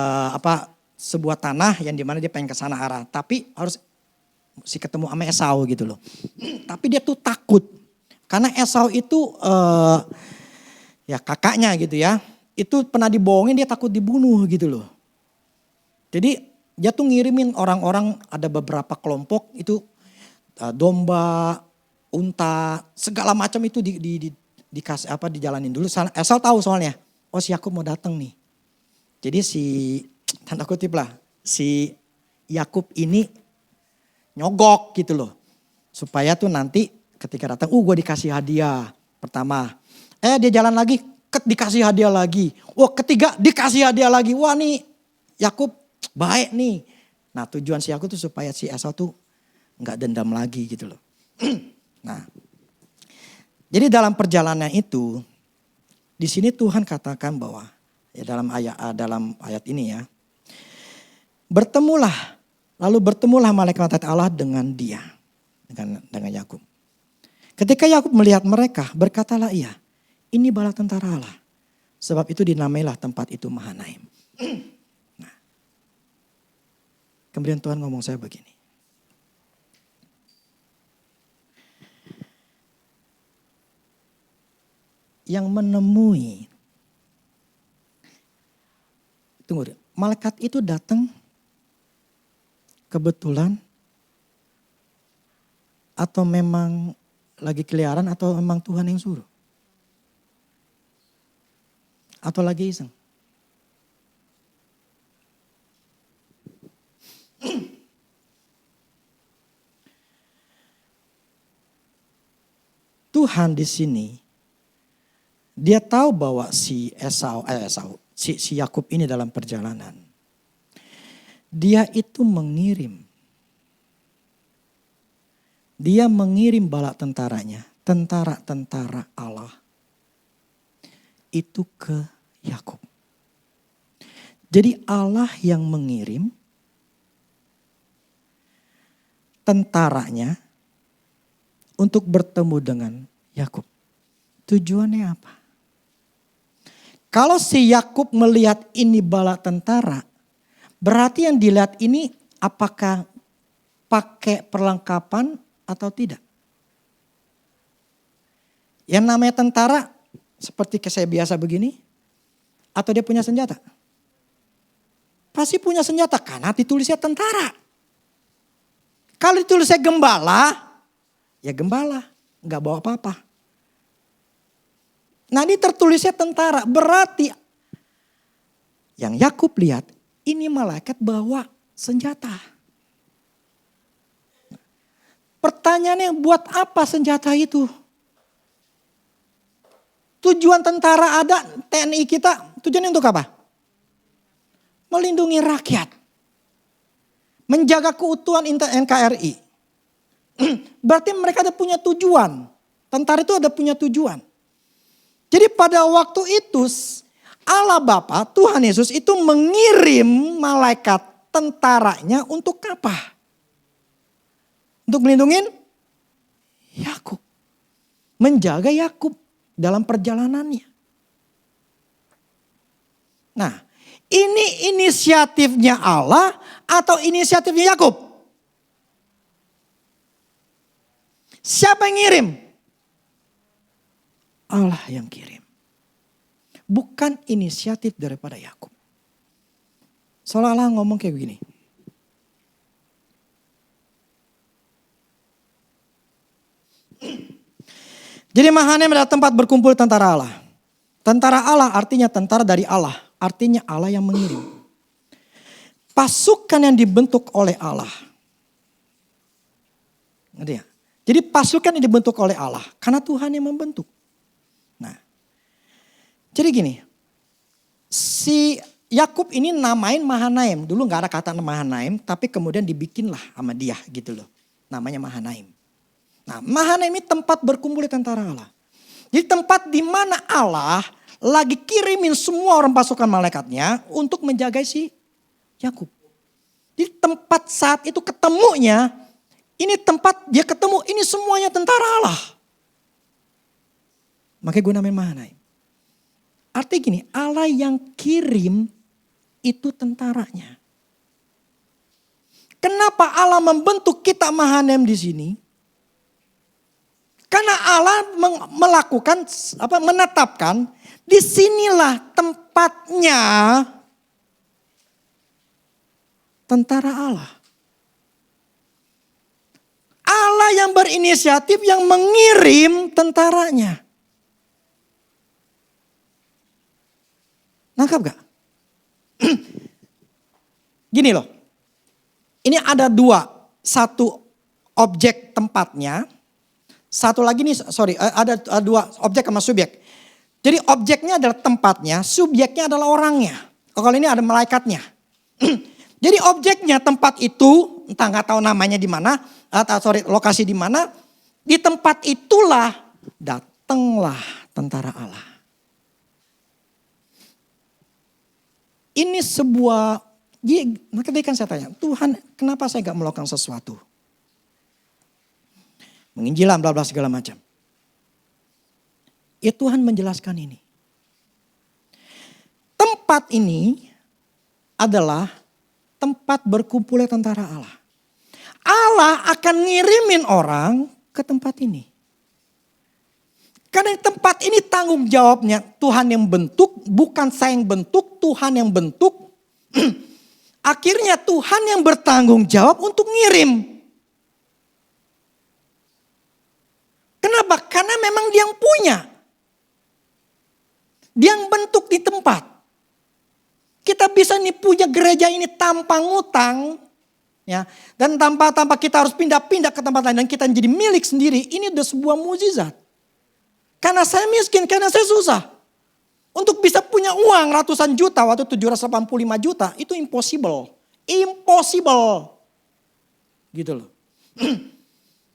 sebuah tanah yang dimana dia pengen ke sana arah. Tapi harus si ketemu sama Esau gitu loh. Tapi dia tuh takut. Karena Esau itu ya kakaknya gitu ya. Itu pernah dibohongin dia takut dibunuh gitu loh. Jadi dia tuh ngirimin orang-orang ada beberapa kelompok itu domba, unta, segala macam itu dikasih dijalanin dulu. Esau tahu soalnya. Oh si Yakub mau datang nih. Jadi si tanda kutip lah si Yakub ini nyogok gitu loh. Supaya tuh nanti ketika datang, gue dikasih hadiah pertama. Dia jalan lagi, dikasih hadiah lagi. Wah ketiga dikasih hadiah lagi. Wah nih Yakub baik nih. Nah tujuan si Yakub tuh supaya si Esau tuh gak dendam lagi gitu loh. Nah jadi dalam perjalanan itu, di sini Tuhan katakan bahwa ya dalam ayat ini ya. Lalu bertemulah malaikat Allah dengan dia. Dengan Yakub. Ketika Yakub melihat mereka, berkatalah ia, ini bala tentara Allah. Sebab itu dinamailah tempat itu Mahanaim. Nah, kemudian Tuhan ngomong saya begini. Yang menemui, tunggu deh, malaikat itu datang kebetulan atau memang lagi keliaran atau memang Tuhan yang suruh? Atau lagi iseng? Tuhan di sini dia tahu bahwa si Yakub ini dalam perjalanan dia itu mengirim bala tentaranya, tentara-tentara Allah itu ke Yakub. Jadi Allah yang mengirim tentaranya untuk bertemu dengan Yakub. Tujuannya apa? Kalau si Yakub melihat ini bala tentara, berarti yang dilihat ini apakah pakai perlengkapan atau tidak? Yang namanya tentara seperti saya biasa begini, atau dia punya senjata? Pasti punya senjata karena ditulisnya tentara. Kalau ditulisnya gembala, ya gembala, nggak bawa apa-apa. Nah ini tertulisnya tentara, berarti yang Yakub lihat ini malaikat bawa senjata. Pertanyaannya buat apa senjata itu? Tujuan tentara ada, TNI kita, tujuannya untuk apa? Melindungi rakyat. Menjaga keutuhan NKRI. Berarti mereka ada punya tujuan. Tentara itu ada punya tujuan. Jadi pada waktu itu Allah Bapa, Tuhan Yesus itu mengirim malaikat tentaranya untuk apa? Untuk melindungi Yakub. Menjaga Yakub dalam perjalanannya. Nah, ini inisiatifnya Allah atau inisiatifnya Yakub? Siapa yang ngirim? Allah yang kirim. Bukan inisiatif daripada Yakub. Seolah-olah ngomong kayak begini. Jadi Mahanaim adalah tempat berkumpul tentara Allah. Tentara Allah artinya tentara dari Allah. Artinya Allah yang mengirim. Pasukan yang dibentuk oleh Allah. Ngerti ya? Jadi pasukan yang dibentuk oleh Allah. Karena Tuhan yang membentuk. Nah, jadi gini. Si Yakub ini namain Mahanaim. Dulu gak ada kata Mahanaim. Tapi kemudian dibikinlah sama dia gitu loh. Namanya Mahanaim. Nah, Mahanaim ini tempat berkumpul tentara Allah. Jadi tempat di mana Allah lagi kirimin semua orang pasukan malaikatnya untuk menjaga si Yakub. Di tempat saat itu ketemunya, ini tempat dia ketemu, ini semuanya tentara Allah. Makanya gue namain Mahanaim. Artinya gini, Allah yang kirim itu tentaranya. Kenapa Allah membentuk kita Mahanaim di sini? Karena Allah menetapkan disinilah tempatnya tentara Allah. Allah yang berinisiatif yang mengirim tentaranya. Nangkap gak? Gini loh. Ini ada dua. Satu objek tempatnya. Satu lagi nih, ada dua objek sama subjek. Jadi objeknya adalah tempatnya, subjeknya adalah orangnya. Kalau ini ada malaikatnya. Jadi objeknya tempat itu, entah nggak tahu namanya di mana, lokasi di mana. Di tempat itulah datanglah tentara Allah. Ini sebuah, maka kan saya tanya, Tuhan kenapa saya nggak melakukan sesuatu? Menginjilan bla bla segala macam. Ya Tuhan menjelaskan ini. Tempat ini adalah tempat berkumpulnya tentara Allah. Allah akan ngirimin orang ke tempat ini. Karena tempat ini tanggung jawabnya Tuhan yang bentuk, bukan saya yang bentuk, Tuhan yang bentuk. Akhirnya Tuhan yang bertanggung jawab untuk ngirim. Kenapa? Karena memang dia yang punya. Dia yang bentuk di tempat. Kita bisa nih punya gereja ini tanpa ngutang. Ya, dan tanpa kita harus pindah-pindah ke tempat lain. Dan kita jadi milik sendiri. Ini udah sebuah mukjizat. Karena saya miskin, karena saya susah. Untuk bisa punya uang ratusan juta, waktu 785 juta. Itu impossible. Impossible. Gitu loh.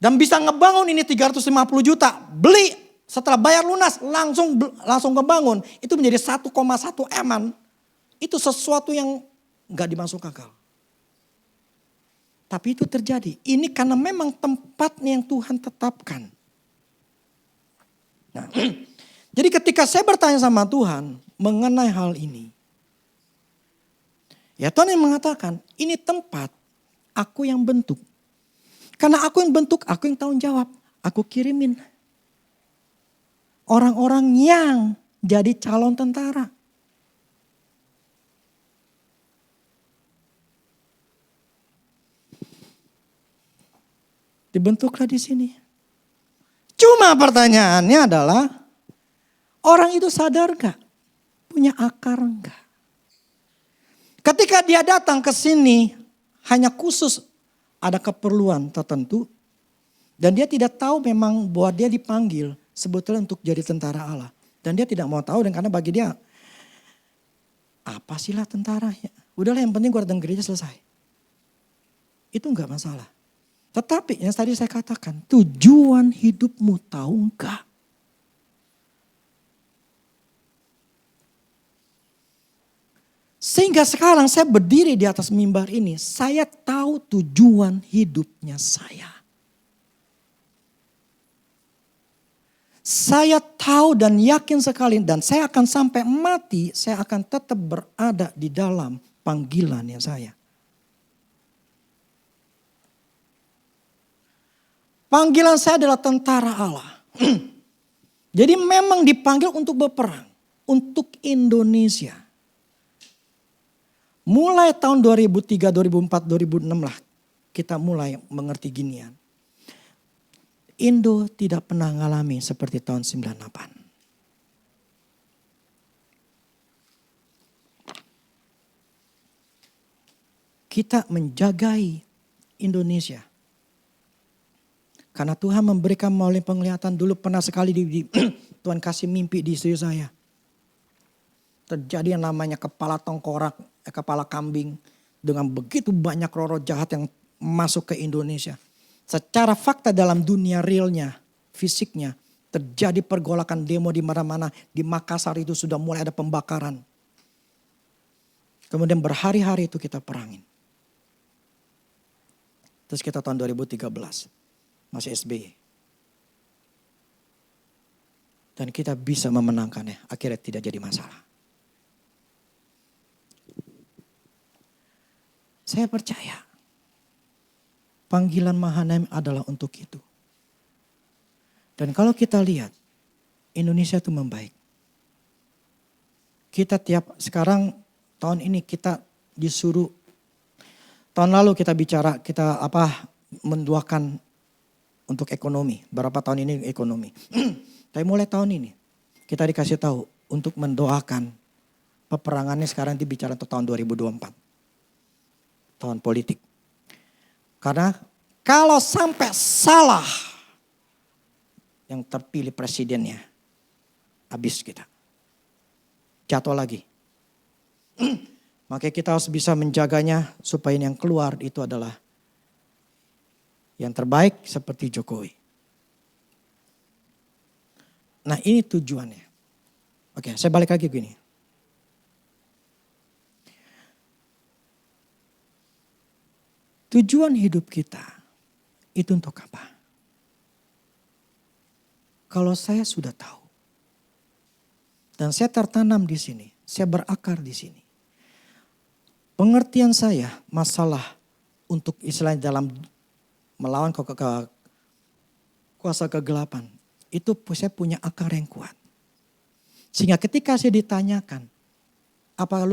Dan bisa ngebangun ini 350 juta. Beli setelah bayar lunas langsung ngebangun. Itu menjadi 1,1 M. Itu sesuatu yang gak dimasuk akal. Tapi itu terjadi. Ini karena memang tempatnya yang Tuhan tetapkan. Nah, jadi ketika saya bertanya sama Tuhan mengenai hal ini. Ya Tuhan yang mengatakan ini tempat aku yang bentuk. Karena aku yang bentuk, aku yang tanggung jawab. Aku kirimin orang-orang yang jadi calon tentara. Dibentuklah di sini. Cuma pertanyaannya adalah, orang itu sadar gak? Punya akar enggak? Ketika dia datang ke sini, hanya khusus ada keperluan tertentu. Dan dia tidak tahu memang bahwa dia dipanggil sebetulnya untuk jadi tentara Allah. Dan dia tidak mau tahu, dan karena bagi dia, apa sih lah tentara ya. Udahlah yang penting gue datang gereja selesai. Itu enggak masalah. Tetapi yang tadi saya katakan, tujuan hidupmu tahu enggak? Sehingga sekarang saya berdiri di atas mimbar ini, saya tahu tujuan hidupnya saya. Saya tahu dan yakin sekali, dan saya akan sampai mati, saya akan tetap berada di dalam panggilannya saya. Panggilan saya adalah tentara Allah. Jadi memang dipanggil untuk berperang, untuk Indonesia. Mulai tahun 2003, 2004, 2006 lah kita mulai mengerti ginian. Indo tidak pernah mengalami seperti tahun 98. Kita menjagai Indonesia. Karena Tuhan memberikan melalui penglihatan, dulu pernah sekali Tuhan kasih mimpi di istri saya. Terjadi yang namanya kepala tengkorak, kepala kambing. Dengan begitu banyak roh jahat yang masuk ke Indonesia. Secara fakta dalam dunia realnya, fisiknya, terjadi pergolakan demo di mana-mana. Di Makassar itu sudah mulai ada pembakaran. Kemudian berhari-hari itu kita perangin. Terus kita tahun 2013, masih SBY. Dan kita bisa memenangkannya, akhirnya tidak jadi masalah. Saya percaya panggilan Mahanaim adalah untuk itu. Dan kalau kita lihat, Indonesia itu membaik. Kita sekarang tahun ini kita disuruh, tahun lalu kita bicara, kita mendoakan untuk ekonomi. Berapa tahun ini ekonomi. Tapi mulai tahun ini kita dikasih tahu untuk mendoakan peperangannya sekarang dibicara untuk tahun 2024. Tahun politik. Karena kalau sampai salah yang terpilih presidennya, habis kita. Jatuh lagi. Makanya kita harus bisa menjaganya supaya yang keluar itu adalah yang terbaik seperti Jokowi. Nah ini tujuannya. Oke, saya balik lagi gini. Tujuan hidup kita itu untuk apa? Kalau saya sudah tahu dan saya tertanam di sini, saya berakar di sini. Pengertian saya masalah untuk istilahnya dalam melawan kuasa kegelapan, itu saya punya akar yang kuat. Sehingga ketika saya ditanyakan, apa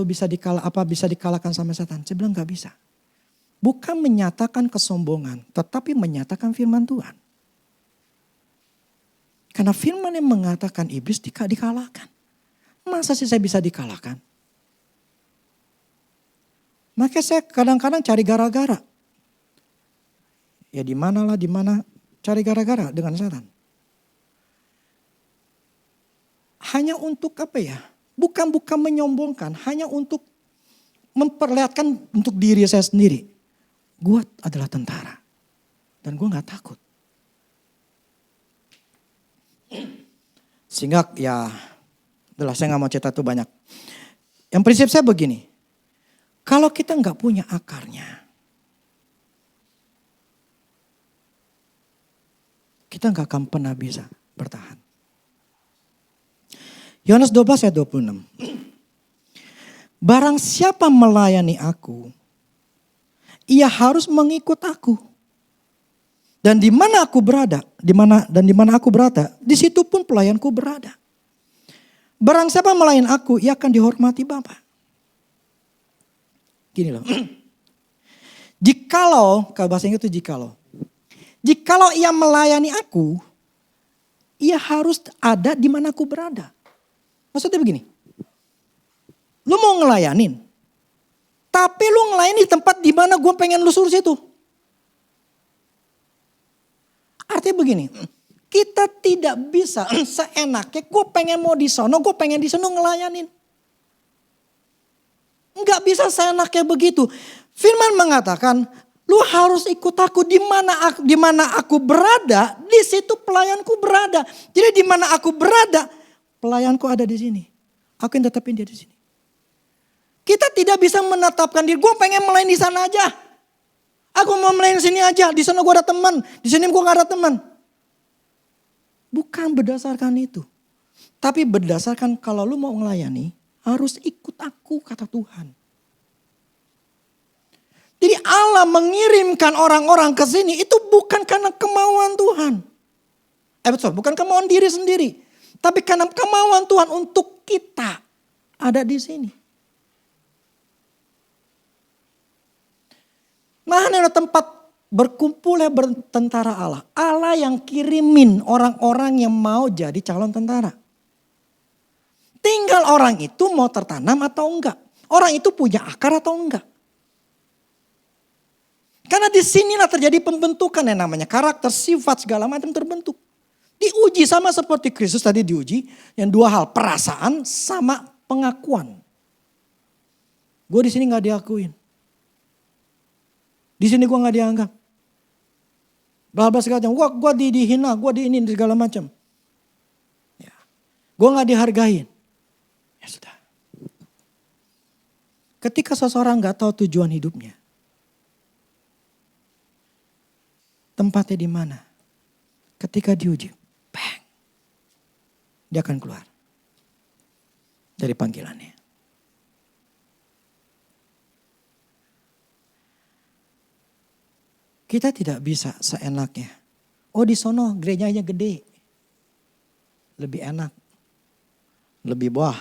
bisa dikalahkan sama setan? Saya bilang gak bisa. Bukan menyatakan kesombongan, tetapi menyatakan firman Tuhan. Karena firman yang mengatakan iblis dikalahkan. Masa sih saya bisa dikalahkan? Makanya saya kadang-kadang cari gara-gara. Ya di mana cari gara-gara dengan setan. Hanya untuk apa ya? Bukan menyombongkan, hanya untuk memperlihatkan untuk diri saya sendiri. Gue adalah tentara. Dan gue gak takut. Sehingga ya, udahlah saya gak mau cerita itu banyak. Yang prinsip saya begini. Kalau kita gak punya akarnya. Kita gak akan pernah bisa bertahan. Yohanes 12 ayat 26. Barang siapa melayani aku, ia harus mengikut aku. Dan di mana aku berada, di mana aku berada, di situ pun pelayanku berada. Barang siapa melayani aku, ia akan dihormati Bapa. Gini loh. Jikalau, kalau bahasa Inggris itu jikalau ia melayani aku, ia harus ada di mana aku berada. Maksudnya begini. Lu mau ngelayanin, tapi lu ngelayanin di tempat di mana gue pengen lu suruh situ. Artinya begini, Kita tidak bisa seenaknya, gue pengen mau di sono, gue pengen di sono ngelayanin. Enggak bisa seenaknya begitu. Firman mengatakan, lu harus ikut aku di mana aku berada, di situ pelayanku berada. Jadi di mana aku berada, pelayanku ada di sini. Aku yang tetapin dia di sini. Kita tidak bisa menetapkan diri, gue pengen melayani di sana aja. Aku mau melayani di sini aja, di sana gue ada teman, di sini gue gak ada teman. Bukan berdasarkan itu. Tapi berdasarkan kalau lu mau melayani, harus ikut aku, kata Tuhan. Jadi Allah mengirimkan orang-orang ke sini itu bukan karena kemauan Tuhan. Betul, bukan kemauan diri sendiri. Tapi karena kemauan Tuhan untuk kita ada di sini. Mana ada tempat berkumpulnya tentara Allah. Allah yang kirimin orang-orang yang mau jadi calon tentara. Tinggal orang itu mau tertanam atau enggak. Orang itu punya akar atau enggak. Karena disinilah terjadi pembentukan yang namanya karakter, sifat segala macam terbentuk. Diuji sama seperti Kristus tadi diuji. Yang dua hal, perasaan sama pengakuan. Gue di sini gak diakuin. Di sini gue gak dianggap. Bla-bla segala macam. Gue dihina, gue diinin segala macam. Ya. Gue gak dihargain. Ya sudah. Ketika seseorang gak tahu tujuan hidupnya. Tempatnya di mana? Ketika diuji, bang, dia akan keluar dari panggilannya. Kita tidak bisa seenaknya. Oh di sono gerejanya gede, lebih enak, lebih buah,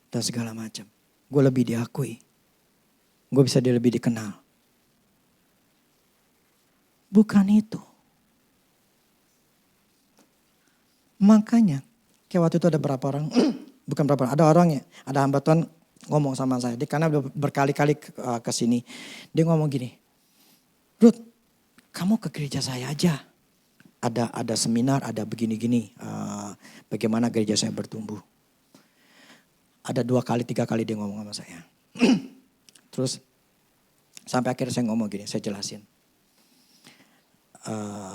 dan segala macam. Gue lebih diakui, gue bisa lebih dikenal. Bukan itu. Makanya, kayak waktu itu ada berapa orang, bukan berapa orang, ada orangnya, ada hamba Tuhan ngomong sama saya. Dia karena berkali-kali ke sini, dia ngomong gini, Ruth, kamu ke gereja saya aja. Ada seminar, ada begini-gini, bagaimana gereja saya bertumbuh. Ada 2 kali, 3 kali dia ngomong sama saya. Terus sampai akhirnya saya ngomong gini, saya jelasin.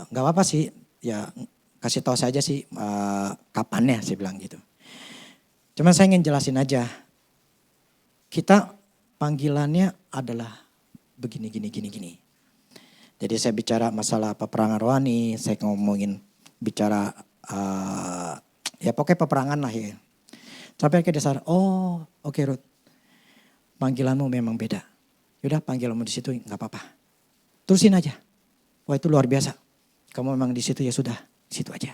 Gak apa-apa sih, ya kasih tahu saja sih kapannya, saya bilang gitu. Cuman saya ingin jelasin aja, kita panggilannya adalah begini. Jadi saya bicara masalah peperangan rohani, saya ngomongin bicara ya pokoknya peperangan lah ya. Sampai akhirnya dia sadar, oh oke Ruth, panggilanmu memang beda. Yaudah panggilanmu di situ gak apa-apa, terusin aja. Wah itu luar biasa. Kamu memang di situ ya sudah, di situ aja.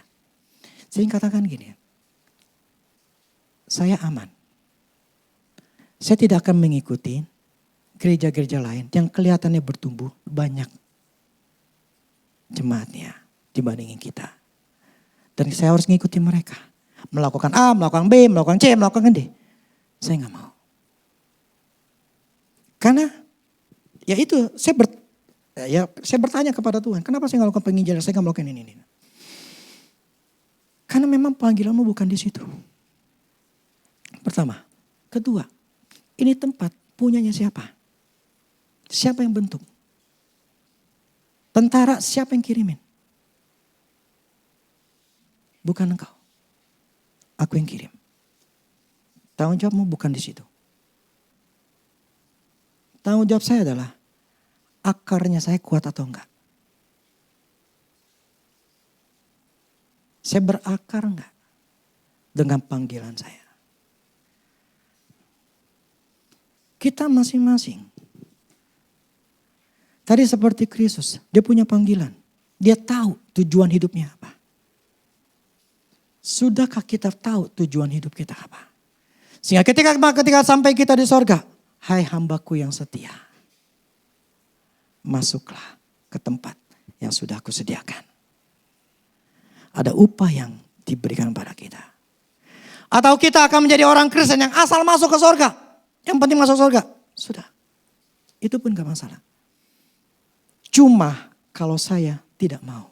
Saya katakan gini, saya aman. Saya tidak akan mengikuti gereja-gereja lain yang kelihatannya bertumbuh banyak jemaatnya dibandingin kita. Dan saya harus mengikuti mereka. Melakukan A, melakukan B, melakukan C, melakukan D. Saya gak mau. Karena ya itu saya bertanya kepada Tuhan, kenapa saya gak melakukan penginjilan, saya gak melakukan ini. Karena memang panggilanmu bukan di situ. Pertama. Kedua, ini tempat punyanya siapa? Siapa yang bentuk? Tentara siapa yang kirimin? Bukan engkau. Aku yang kirim. Tanggung jawabmu bukan di situ. Tanggung jawab saya adalah akarnya saya kuat atau enggak. Saya berakar enggak dengan panggilan saya. Kita masing-masing. Tadi seperti Kristus, dia punya panggilan. Dia tahu tujuan hidupnya apa. Sudahkah kita tahu tujuan hidup kita apa? Sehingga ketika sampai kita di sorga, hai hambaku yang setia, masuklah ke tempat yang sudah aku sediakan. Ada upah yang diberikan pada kita. Atau kita akan menjadi orang Kristen yang asal masuk ke sorga. Yang penting masuk sorga. Sudah. Itu pun gak masalah. Cuma kalau saya tidak mau.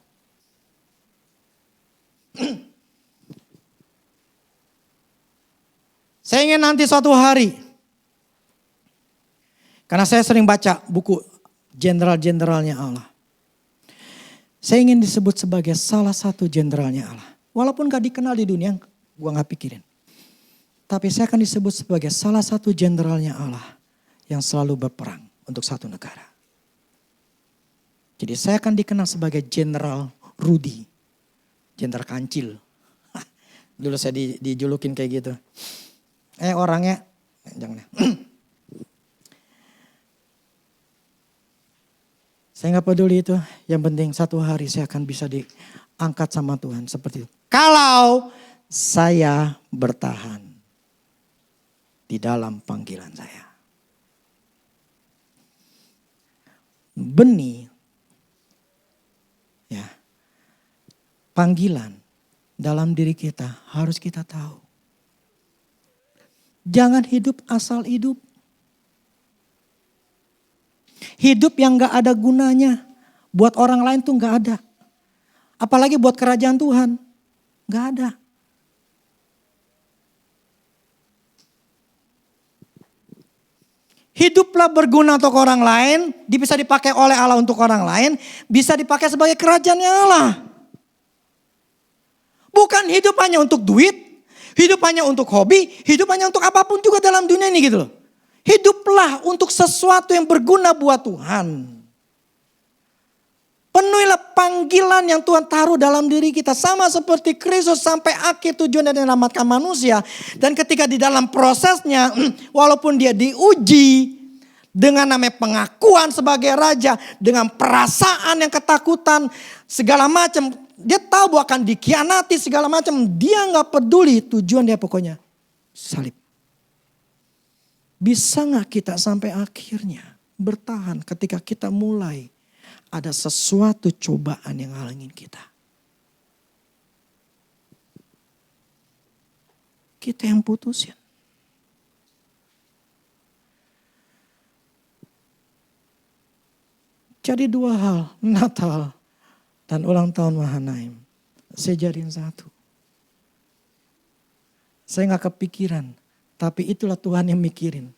Saya ingin nanti suatu hari, karena saya sering baca buku jenderal-jenderalnya Allah. Saya ingin disebut sebagai salah satu jenderalnya Allah. Walaupun gak dikenal di dunia, gue gak pikirin. Tapi saya akan disebut sebagai salah satu jenderalnya Allah yang selalu berperang untuk satu negara. Jadi saya akan dikenal sebagai Jenderal Rudy. Jenderal Kancil. Dulu saya dijulukin kayak gitu. Orangnya, jangan. Saya gak peduli itu. Yang penting satu hari saya akan bisa diangkat sama Tuhan seperti itu. Kalau saya bertahan di dalam panggilan saya. Benih, ya, panggilan dalam diri kita harus kita tahu. Jangan hidup asal hidup. Hidup yang gak ada gunanya. Buat orang lain tuh gak ada. Apalagi buat kerajaan Tuhan. Gak ada. Hiduplah berguna untuk orang lain. Bisa dipakai oleh Allah untuk orang lain. Bisa dipakai sebagai kerajaannya Allah. Bukan hidup hanya untuk duit. Hidup hanya untuk hobi. Hidup hanya untuk apapun juga dalam dunia ini gitu loh. Hiduplah untuk sesuatu yang berguna buat Tuhan. Penuhilah panggilan yang Tuhan taruh dalam diri kita. Sama seperti Kristus sampai akhir tujuan dan menyelamatkan manusia. Dan ketika di dalam prosesnya, walaupun dia diuji dengan namanya pengakuan sebagai raja. Dengan perasaan yang ketakutan, segala macam. Dia tahu bahwa akan dikhianati segala macam. Dia gak peduli, tujuan dia pokoknya salib. Bisa gak kita sampai akhirnya bertahan ketika kita mulai ada sesuatu cobaan yang halangin kita. Kita yang putusin. Jadi dua hal, Natal dan ulang tahun Mahanaim. Saya jadiin satu. Saya gak kepikiran. Tapi itulah Tuhan yang mikirin.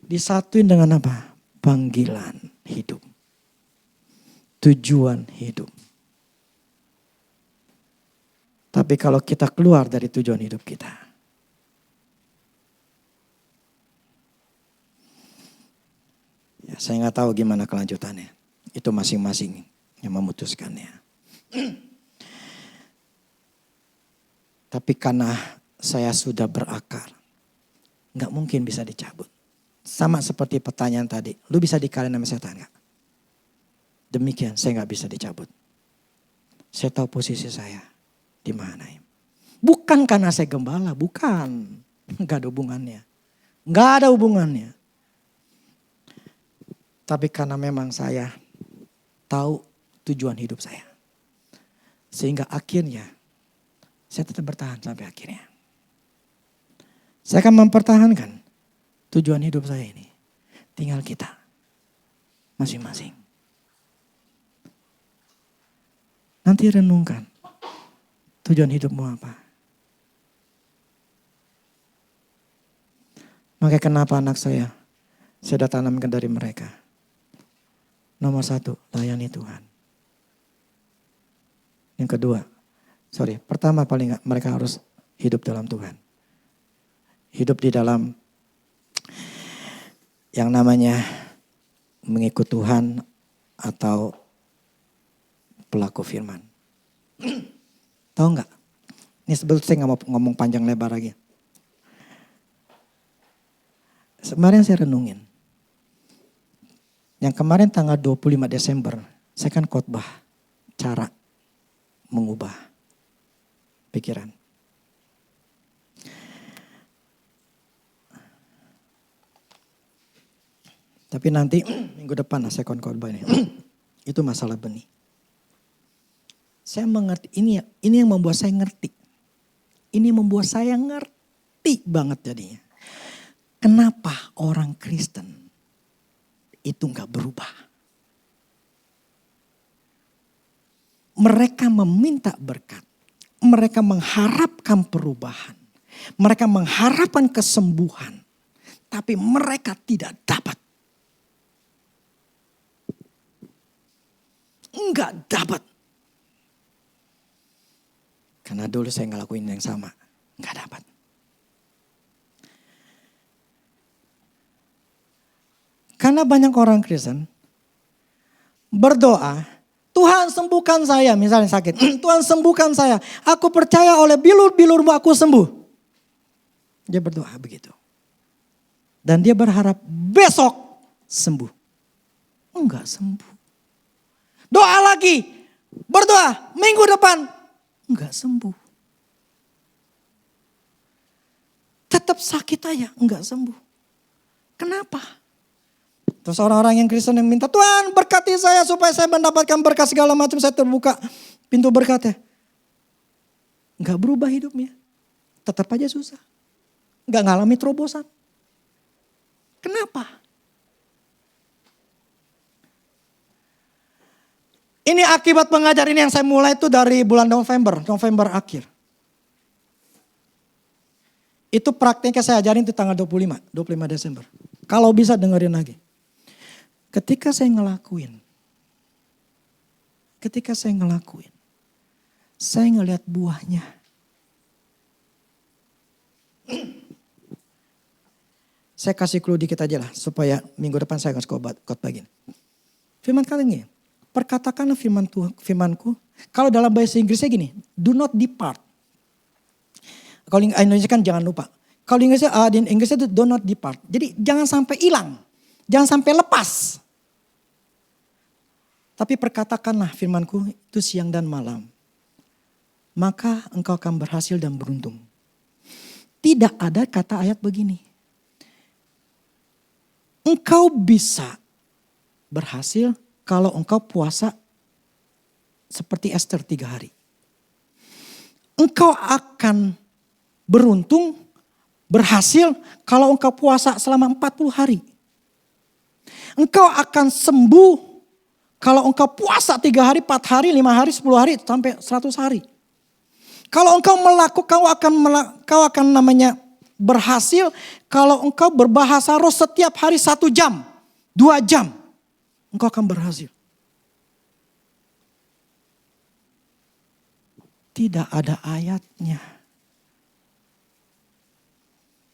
Disatuin dengan apa? Panggilan hidup. Tujuan hidup. Tapi kalau kita keluar dari tujuan hidup kita. Ya, saya gak tahu gimana kelanjutannya. Itu masing-masing yang memutuskannya. Tapi karena saya sudah berakar. Gak mungkin bisa dicabut. Sama seperti pertanyaan tadi. Lu bisa dikalahin sama setan gak? Demikian saya gak bisa dicabut. Saya tahu posisi saya di mana. Bukan karena saya gembala. Bukan. Gak ada hubungannya. Gak ada hubungannya. Tapi karena memang saya tahu tujuan hidup saya. Sehingga akhirnya saya tetap bertahan sampai akhirnya. Saya akan mempertahankan tujuan hidup saya ini. Tinggal kita. Masing-masing. Nanti renungkan. Tujuan hidupmu apa? Maka kenapa anak saya sudah tanamkan dari mereka. Nomor satu, layani Tuhan. Yang kedua, pertama paling gak, mereka harus hidup dalam Tuhan. Hidup di dalam yang namanya mengikut Tuhan atau pelaku firman. Tahu nggak? Ini sebetulnya saya nggak mau ngomong panjang lebar lagi. Kemarin saya renungin. Yang kemarin tanggal 25 Desember, saya kan khotbah cara mengubah pikiran. Tapi nanti minggu depan saya khotbah ini. Itu masalah benih. Saya mengerti, ini yang membuat saya ngerti. Ini membuat saya ngerti banget jadinya. Kenapa orang Kristen itu gak berubah? Mereka meminta berkat. mereka mengharapkan perubahan. Mereka mengharapkan kesembuhan. Tapi mereka tidak dapat. Enggak dapat. Karena dulu saya ngelakuin yang sama. Enggak dapat. Karena banyak orang Kristen berdoa, Tuhan sembuhkan saya, misalnya sakit. Tuhan sembuhkan saya. Aku percaya oleh bilur-bilurmu aku sembuh. Dia berdoa begitu. Dan dia berharap besok sembuh. Enggak sembuh. Doa lagi. Berdoa minggu depan. Enggak sembuh. Tetap sakit aja, enggak sembuh. Kenapa? Terus orang-orang yang Kristen yang minta, Tuhan berkati saya supaya saya mendapatkan berkat segala macam. Saya terbuka pintu berkatnya. Enggak berubah hidupnya. Tetap aja susah. Enggak ngalami terobosan. Kenapa? Ini akibat pengajar ini yang saya mulai itu dari bulan November akhir. Itu prakteknya saya ajarin itu tanggal 25 Desember. Kalau bisa dengerin lagi. Ketika saya ngelakuin, saya ngelihat buahnya. Saya kasih clue dikit aja lah, supaya minggu depan saya kasih khotbah gini. Firman kata gini, perkatakanlah firmanku, kalau dalam bahasa Inggrisnya gini, do not depart. Kalau Indonesia kan jangan lupa. Kalau di Inggrisnya itu do not depart. Jadi jangan sampai hilang, jangan sampai lepas. Tapi perkatakanlah firmanku itu siang dan malam. Maka engkau akan berhasil dan beruntung. Tidak ada kata ayat begini. Engkau bisa berhasil kalau engkau puasa seperti Esther 3 hari. Engkau akan beruntung, berhasil kalau engkau puasa selama 40 hari. Engkau akan sembuh kalau engkau puasa 3 hari, 4 hari, 5 hari, 10 hari, sampai 100 hari. Kalau engkau kau akan namanya berhasil kalau engkau berbahasa roh setiap hari 1 jam, 2 jam. Engkau akan berhasil. Tidak ada ayatnya.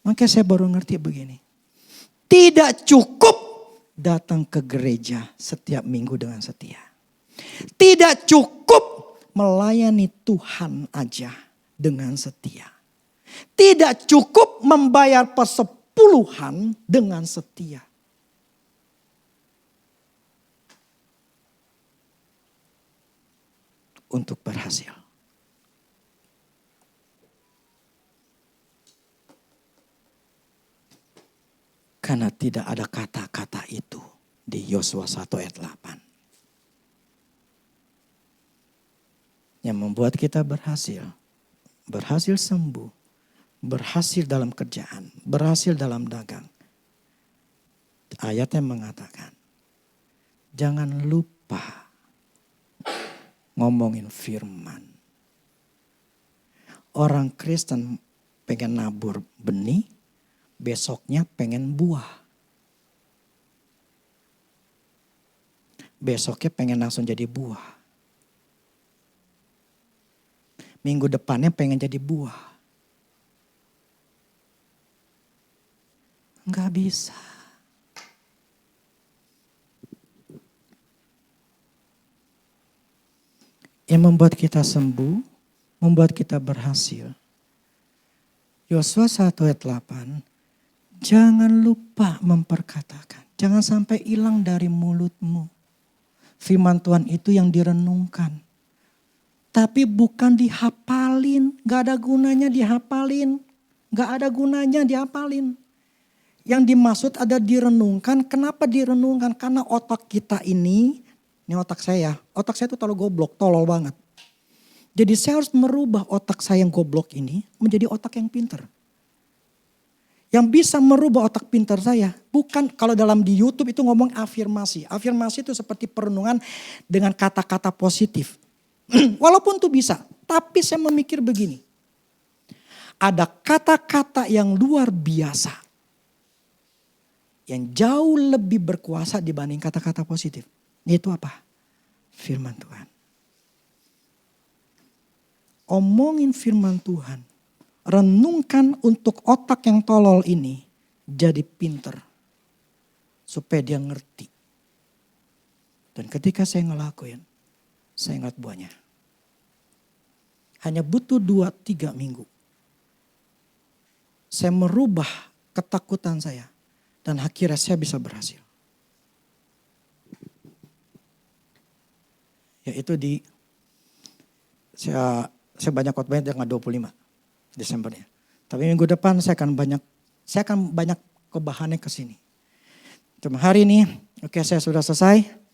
Makanya saya baru ngerti begini. Tidak cukup datang ke gereja setiap minggu dengan setia. Tidak cukup melayani Tuhan aja dengan setia. Tidak cukup membayar persepuluhan dengan setia. Untuk berhasil. Karena tidak ada kata-kata itu di Yosua 1 ayat 8. Yang membuat kita berhasil. Berhasil sembuh. Berhasil dalam kerjaan. Berhasil dalam dagang. Ayatnya mengatakan. Jangan lupa ngomongin firman. Orang Kristen pengen nabur benih. Besoknya pengen buah. Besoknya pengen langsung jadi buah. Minggu depannya pengen jadi buah. Enggak bisa. Yang membuat kita sembuh, membuat kita berhasil. Yosua 1 ayat 8. Jangan lupa memperkatakan. Jangan sampai hilang dari mulutmu. Firman Tuhan itu yang direnungkan. Tapi bukan dihafalin. Gak ada gunanya dihafalin. Gak ada gunanya dihafalin. Yang dimaksud ada direnungkan. Kenapa direnungkan? Karena otak kita ini otak saya. Otak saya itu terlalu goblok, tolol banget. Jadi saya harus merubah otak saya yang goblok ini menjadi otak yang pintar. Yang bisa merubah otak pintar saya. Bukan kalau dalam di YouTube itu ngomong afirmasi. Afirmasi itu seperti perenungan dengan kata-kata positif. Walaupun itu bisa. Tapi saya memikir begini. Ada kata-kata yang luar biasa. Yang jauh lebih berkuasa dibanding kata-kata positif. Itu apa? Firman Tuhan. Omongin firman Tuhan. Renungkan untuk otak yang tolol ini jadi pinter. Supaya dia ngerti. Dan ketika saya ngelakuin, saya ingat buahnya. Hanya butuh 2-3 minggu. Saya merubah ketakutan saya. Dan akhirnya saya bisa berhasil. Yaitu saya banyak khotbahnya tanggal 25 Desembernya. Tapi minggu depan saya akan banyak kebahannya ke sini. Cuma hari ini, oke, saya sudah selesai.